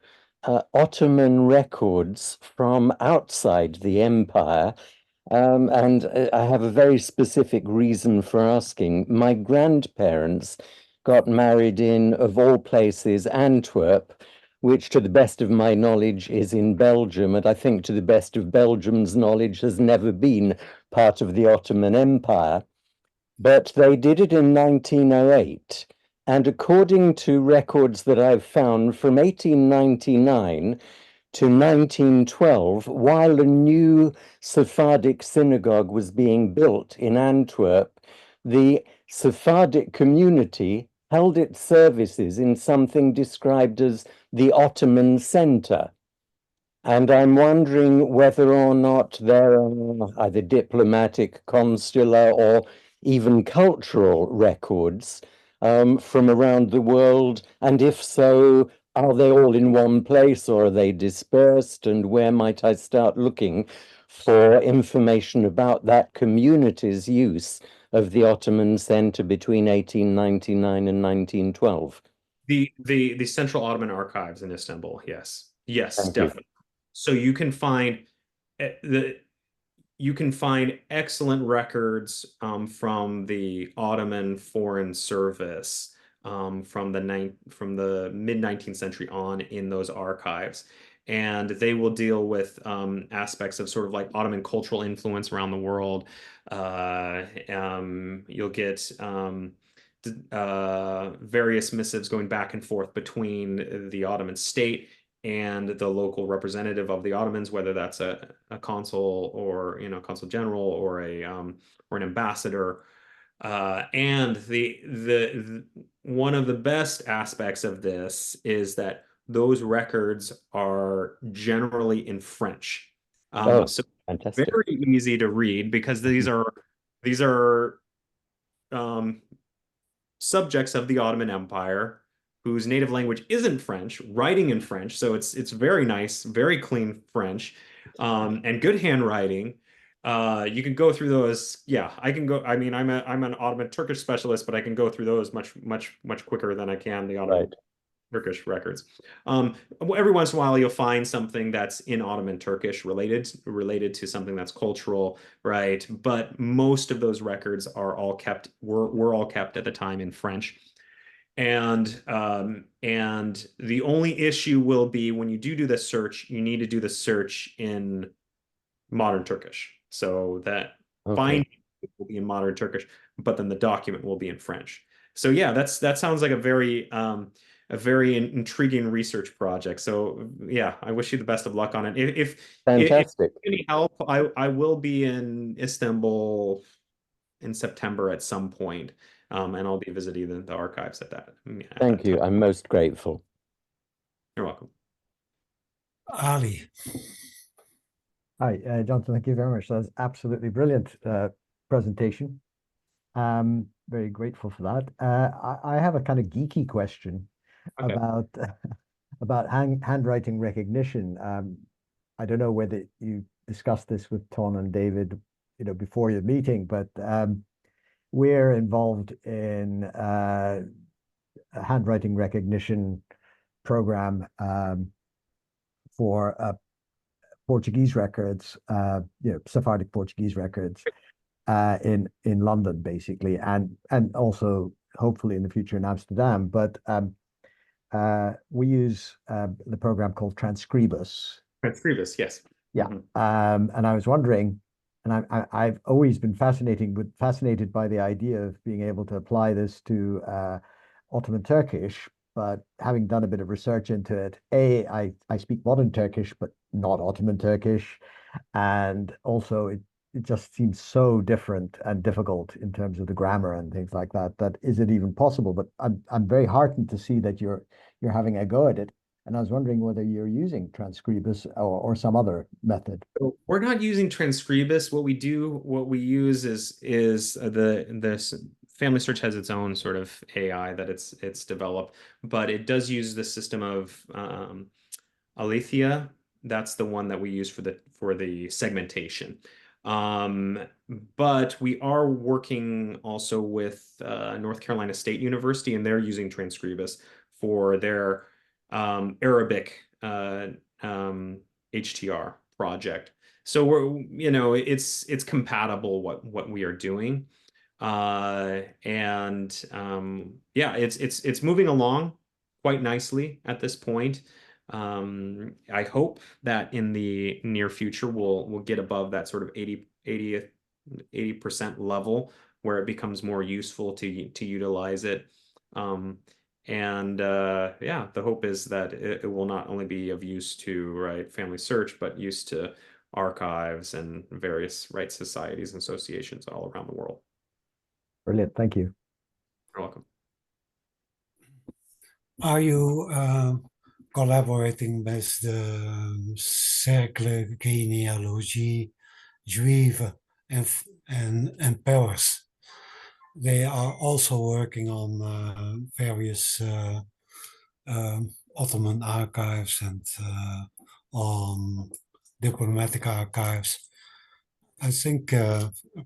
S4: Ottoman records from outside the empire. And I have a very specific reason for asking. My grandparents got married in, of all places, Antwerp, which to the best of my knowledge is in Belgium, and I think to the best of Belgium's knowledge has never been part of the Ottoman Empire. But they did it in 1908. And according to records that I've found from 1899 to 1912, while a new Sephardic synagogue was being built in Antwerp, the Sephardic community held its services in something described as the Ottoman Center. And I'm wondering whether or not there are either diplomatic, consular, or even cultural records from around the world. And if so, are they all in one place or are they dispersed? And where might I start looking for information about that community's use of the Ottoman Center between 1899 and 1912?
S1: The Central Ottoman Archives in Istanbul. Yes. Yes,
S4: Thank you.
S1: definitely. So you can find excellent records from the Ottoman Foreign Service from the mid 19th century on in those archives, and they will deal with aspects of sort of like Ottoman cultural influence around the world. You'll get various missives going back and forth between the Ottoman state and the local representative of the Ottomans, whether that's a consul or consul general or an ambassador. And one of the best aspects of this is that those records are generally in French.
S4: Oh,
S1: So
S4: fantastic.
S1: very easy to read because these are subjects of the Ottoman Empire whose native language isn't French, writing in French. So it's very nice, very clean French, and good handwriting. You can go through those. Yeah, I can go. I mean, I'm an Ottoman Turkish specialist, but I can go through those much quicker than I can the Ottoman
S4: Right.
S1: Turkish records. Every once in a while, you'll find something that's in Ottoman Turkish related to something that's cultural, right? But most of those records are all kept were all kept at the time in French. And the only issue will be when you do the search, you need to do the search in modern Turkish. So that finding will be in modern Turkish, but then the document will be in French. So yeah, that sounds like a very intriguing research project. So yeah, I wish you the best of luck on it. If
S4: Fantastic.
S1: any help, I will be in Istanbul in September at some point, and I'll be visiting the archives at that.
S4: Thank you. I'm most grateful.
S1: You're welcome.
S3: Ali.
S5: Hi, Jonathan, thank you very much. That's absolutely brilliant presentation. Very grateful for that. I have a kind of geeky question about handwriting recognition. I don't know whether you discussed this with Ton and David, before your meeting, but we're involved in a handwriting recognition program for Portuguese records, Sephardic Portuguese records in London, basically, and also hopefully in the future in Amsterdam. But we use the program called Transcribus.
S1: Transcribus, yes.
S5: Yeah, and I was wondering, and I've always been fascinated by the idea of being able to apply this to Ottoman Turkish. But having done a bit of research into it, I speak modern Turkish, but not Ottoman Turkish. And also it just seems so different and difficult in terms of the grammar and things like that, that is it even possible? But I'm very heartened to see that you're having a go at it. And I was wondering whether you're using Transcribus or some other method.
S1: So we're not using Transcribus. What we use is the FamilySearch has its own sort of AI that it's developed, but it does use the system of Alethea. That's the one that we use for the segmentation. But we are working also with North Carolina State University, and they're using Transcribus for their Arabic HTR project. So we're, it's compatible what we are doing. Yeah, it's moving along quite nicely at this point. I hope that in the near future we'll get above that sort of 80% level where it becomes more useful to utilize it. Yeah, the hope is that it will not only be of use to FamilySearch, but use to archives and various societies and associations all around the world.
S5: Brilliant, thank you.
S1: You're welcome.
S3: Are you collaborating with the Cercle Généalogie Juive and Paris? They are also working on various Ottoman archives and on diplomatic archives. I think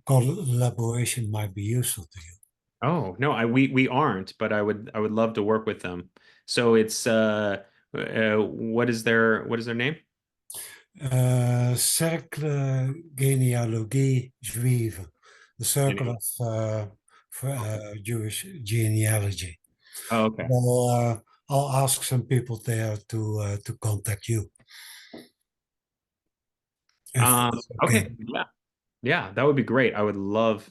S3: collaboration might be useful to you.
S1: Oh no, we aren't, but I would love to work with them. So it's what is their name?
S3: Cercle Généalogie Juive, the circle of Jewish genealogy.
S1: Oh, okay.
S3: Well, I'll ask some people there to contact you.
S1: Okay. Yeah, that would be great. I would love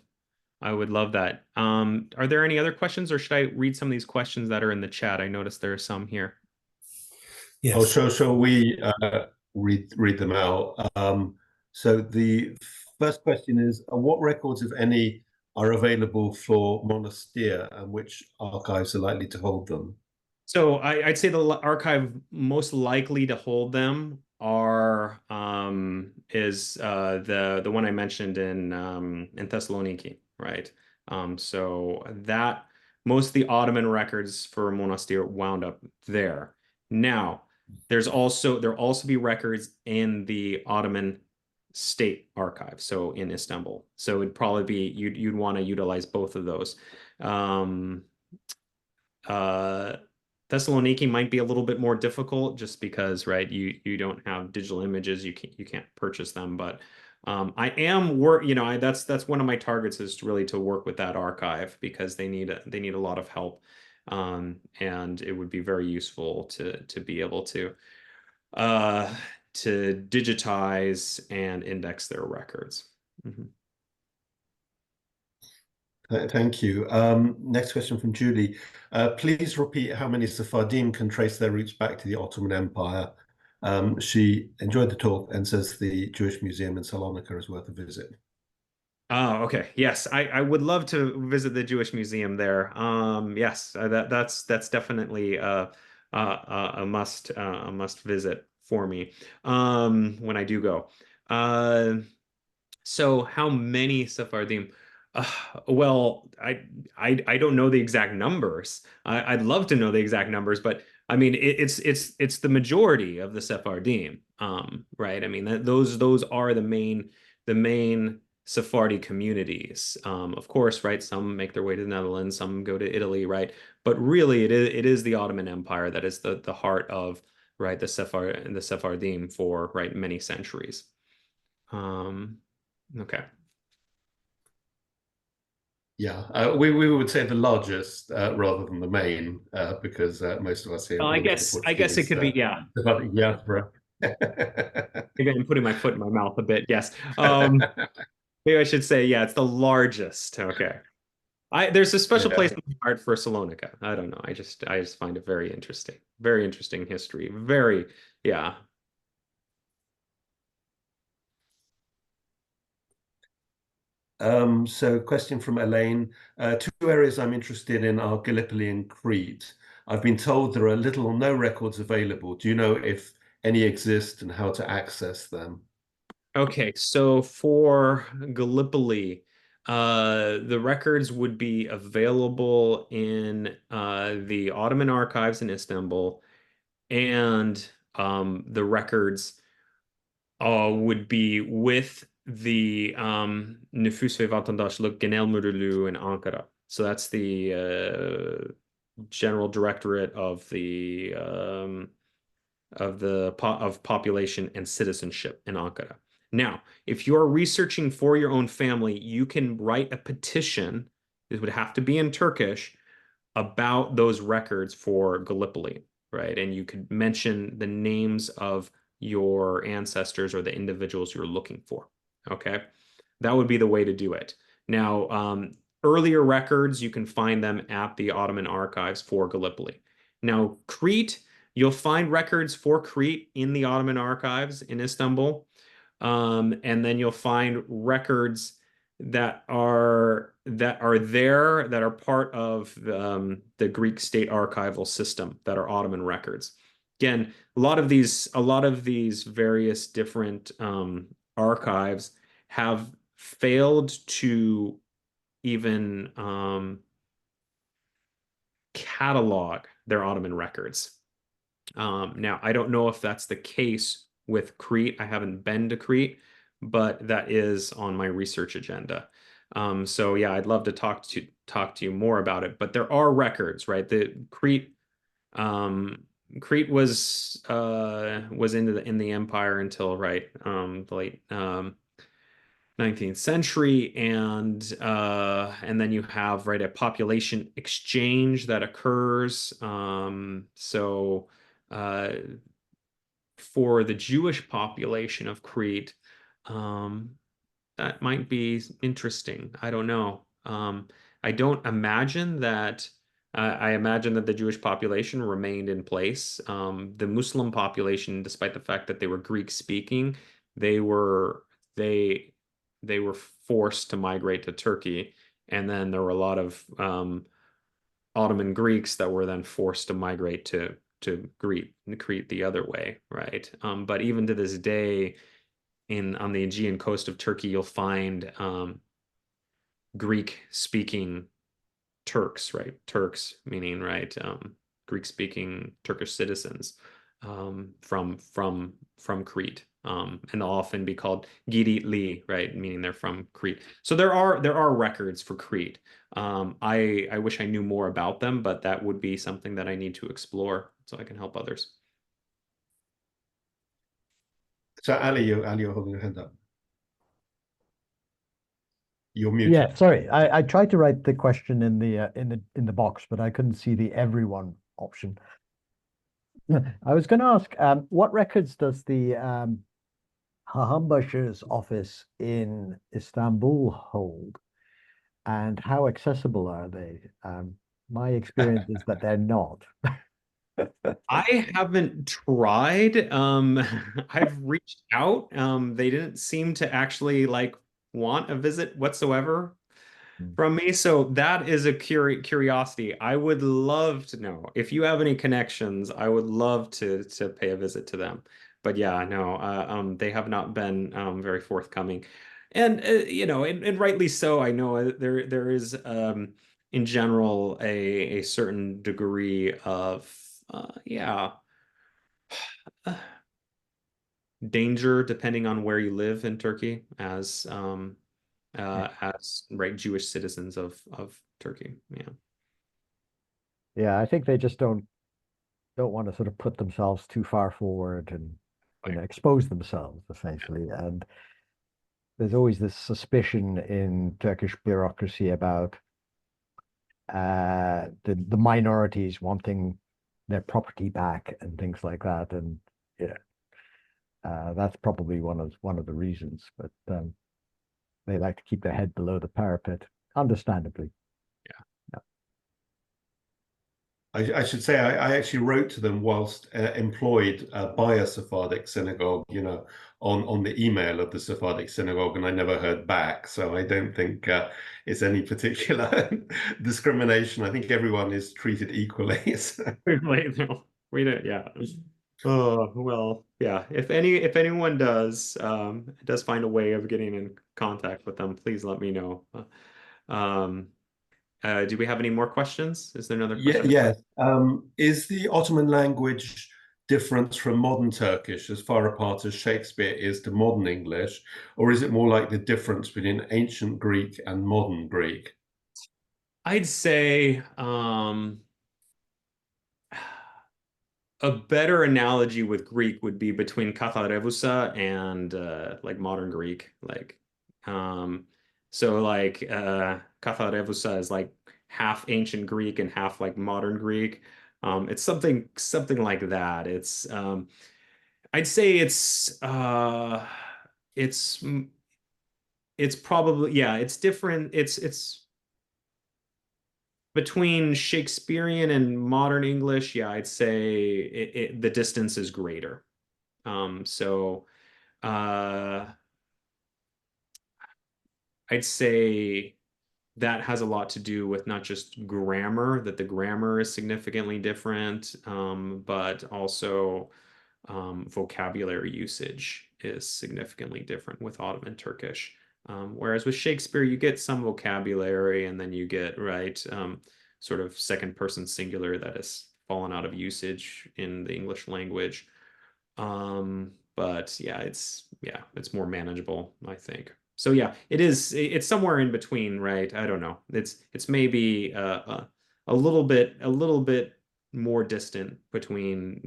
S1: that. Are there any other questions, or should I read some of these questions that are in the chat? I noticed there are some here.
S3: Yes.
S2: Oh, shall we read them out? So the first question is, what records, if any, are available for Monastir, and which archives are likely to hold them?
S1: So I'd say the archive most likely to hold them are is the one I mentioned in Thessaloniki, right? So that most of the Ottoman records for Monastir wound up there. Now, there'll also be records in the Ottoman State Archive, so in Istanbul. So it'd probably be you'd want to utilize both of those. Thessaloniki might be a little bit more difficult just because, right, you don't have digital images, you can't purchase them, but I am that's one of my targets, is really to work with that archive, because they need a lot of help, and it would be very useful to be able to digitize and index their records.
S2: Thank you. Next question from Julie. Please repeat how many Sephardim can trace their roots back to the Ottoman Empire. She enjoyed the talk and says the Jewish Museum in Salonika is worth a visit.
S1: Oh, okay. Yes, I would love to visit the Jewish Museum there. Yes, that's definitely a must visit for me when I do go. So how many Sephardim? Well, I don't know the exact numbers. I'd love to know the exact numbers, but I mean it's the majority of the Sephardim, right? I mean those are the main Sephardi communities. Of course, right? Some make their way to the Netherlands, some go to Italy, right? But really, it is the Ottoman Empire that is the heart of, right, the Sephardim for, right, many centuries. Okay.
S2: Yeah, we would say the largest rather than the main, because most of us here.
S1: Well, I guess it could be, yeah.
S2: Yeah,
S1: Maybe I'm putting my foot in my mouth a bit. Yes. Maybe I should say, yeah, it's the largest. Okay. There's a special place in my heart for Salonika. I don't know. I just find it very interesting. Very interesting history. Very, yeah.
S2: So question from Elaine. Two areas I'm interested in are Gallipoli and Crete. I've been told there are little or no records available. Do you know if any exist and how to access them?
S1: Okay, so for Gallipoli, the records would be available in the Ottoman archives in Istanbul, and the records would be with the Nüfus ve Vatandaşlık Genel Müdürlüğü in Ankara. So that's the General Directorate of Population and Citizenship in Ankara. Now, if you're researching for your own family, you can write a petition. It would have to be in Turkish about those records for Gallipoli, right? And you could mention the names of your ancestors or the individuals you're looking for, okay? That would be the way to do it. Now, earlier records, you can find them at the Ottoman archives for Gallipoli. Now, Crete, you'll find records for Crete in the Ottoman archives in Istanbul. And then you'll find records that are part of the Greek state archival system that are Ottoman records. Again, a lot of these various different archives have failed to even catalog their Ottoman records. Now, I don't know if that's the case with Crete. I haven't been to Crete, but that is on my research agenda. So yeah, I'd love to talk to you more about it. But there are records, right? The Crete was in the empire until, right, the late 19th century, and then you have, right, a population exchange that occurs. So for the Jewish population of Crete, that might be interesting. I don't know. I don't imagine that. I imagine that the Jewish population remained in place. The Muslim population, despite the fact that they were Greek speaking, they were forced to migrate to Turkey, And then there were a lot of Ottoman Greeks that were then forced to migrate to Crete the other way, right? But even to this day, on the Aegean coast of Turkey, you'll find Greek-speaking Turks, right? Turks meaning, right, Greek-speaking Turkish citizens from Crete, and they'll often be called Giritli, right, meaning they're from Crete. So there are records for Crete. I wish I knew more about them, but that would be something that I need to explore so I can help others.
S2: So Ali, you're holding your hand up. You're muted.
S5: Yeah, sorry. I tried to write the question in the box, but I couldn't see the everyone option. I was going to ask, what records does the Hahambaşı's office in Istanbul hold, and how accessible are they? My experience is that they're not.
S1: I haven't tried. I've reached out. They didn't seem to actually like want a visit whatsoever from me. So that is a curiosity. I would love to know if you have any connections. I would love to pay a visit to them. But yeah, no, they have not been very forthcoming, and and rightly so. I know there is in general a certain degree of yeah danger depending on where you live in Turkey as right Jewish citizens of Turkey. Yeah.
S5: Yeah, I think they just don't want to sort of put themselves too far forward and expose themselves essentially. And there's always this suspicion in Turkish bureaucracy about the minorities wanting their property back and things like that. And yeah, that's probably one of the reasons. But they like to keep their head below the parapet, understandably.
S2: I should say I actually wrote to them whilst employed by a Sephardic synagogue, on the email of the Sephardic synagogue, and I never heard back. So I don't think it's any particular discrimination. I think everyone is treated equally.
S1: No, we don't. Yeah. Oh well, yeah. If anyone does find a way of getting in contact with them, please let me know. Do we have any more questions? Is there another question?
S2: Yes. Is the Ottoman language different from modern Turkish as far apart as Shakespeare is to modern English, or is it more like the difference between ancient Greek and modern Greek?
S1: I'd say a better analogy with Greek would be between Katharevusa and like modern Greek, like so like Katharevusa is like half ancient Greek and half like modern Greek. It's something like that. It's I'd say it's probably, yeah, it's different. It's between Shakespearean and modern English. Yeah, I'd say the distance is greater. So I'd say that has a lot to do with not just grammar, that the grammar is significantly different, but also vocabulary usage is significantly different with Ottoman Turkish. Whereas with Shakespeare, you get some vocabulary and then you get, right, sort of second person singular that has fallen out of usage in the English language. But yeah, it's more manageable, I think. So yeah, it's somewhere in between, right? I don't know. It's maybe a little bit more distant between,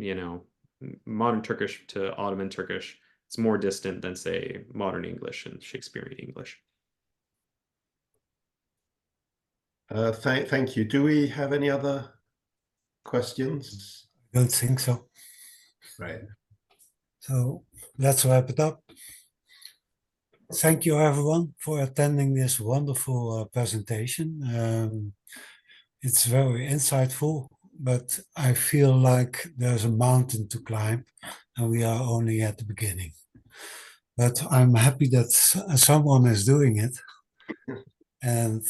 S1: modern Turkish to Ottoman Turkish. It's more distant than, say, modern English and Shakespearean English.
S2: Thank you. Do we have any other questions?
S3: I don't think so.
S2: Right.
S3: So let's wrap it up. Thank you, everyone, for attending this wonderful presentation. It's very insightful, but I feel like there's a mountain to climb, and we are only at the beginning. But I'm happy that someone is doing it. And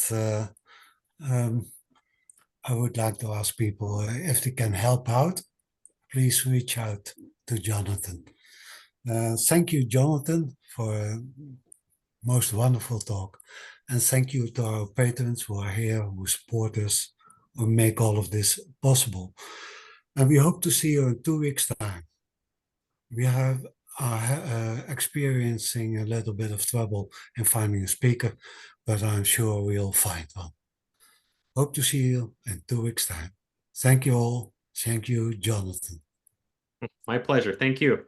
S3: I would like to ask people if they can help out, please reach out to Jonathan. Thank you, Jonathan, for a most wonderful talk. And thank you to our patrons who are here, who support us, who make all of this possible. And we hope to see you in 2 weeks' time. We are experiencing a little bit of trouble in finding a speaker, but I'm sure we'll find one. Hope to see you in 2 weeks' time. Thank you all. Thank you, Jonathan.
S1: My pleasure. Thank you.